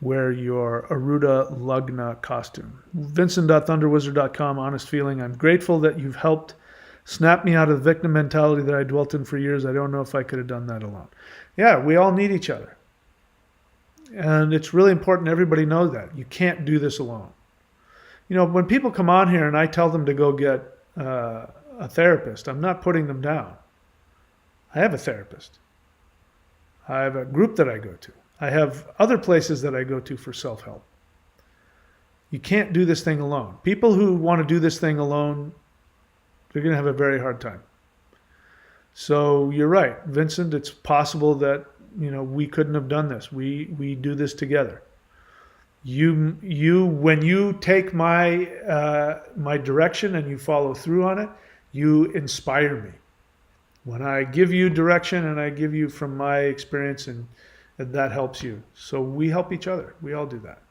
wear your Aruda Lugna costume. Vincent.thunderwizard.com, honest feeling. I'm grateful that you've helped snap me out of the victim mentality that I dwelt in for years. I don't know if I could have done that alone. Yeah, we all need each other. And it's really important everybody knows that. You can't do this alone. You know, when people come on here and I tell them to go get a therapist, I'm not putting them down. I have a therapist. I have a group that I go to. I have other places that I go to for self-help. You can't do this thing alone. People who want to do this thing alone, they're going to have a very hard time. So you're right, Vincent, it's possible that, you know, we couldn't have done this. We do this together. When you take my my direction and you follow through on it, you inspire me. When I give you direction and I give you from my experience, and that helps you. So we help each other. We all do that.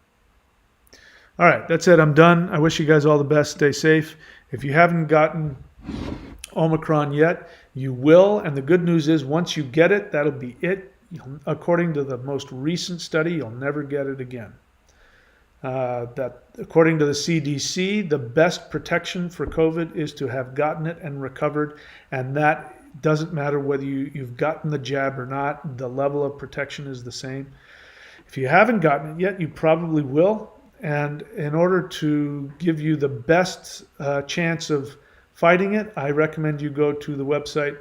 All right, that's it. I'm done. I wish you guys all the best. Stay safe. If you haven't gotten Omicron yet, you will. And the good news is once you get it, that'll be it. According to the most recent study, you'll never get it again. That according to the CDC, the best protection for COVID is to have gotten it and recovered. And that doesn't matter whether you've gotten the jab or not. The level of protection is the same. If you haven't gotten it yet, you probably will. And in order to give you the best chance of fighting it, I recommend you go to the website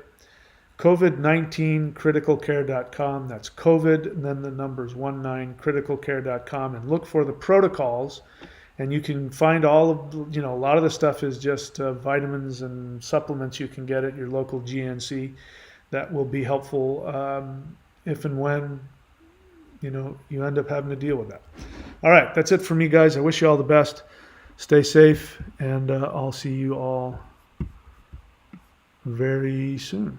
COVID19criticalcare.com. That's COVID, and then the numbers 19criticalcare.com, and look for the protocols. And you can find all of, you know, a lot of the stuff is just vitamins and supplements you can get at your local GNC that will be helpful if and when, you know, you end up having to deal with that. All right, that's it for me, guys. I wish you all the best. Stay safe, and I'll see you all very soon.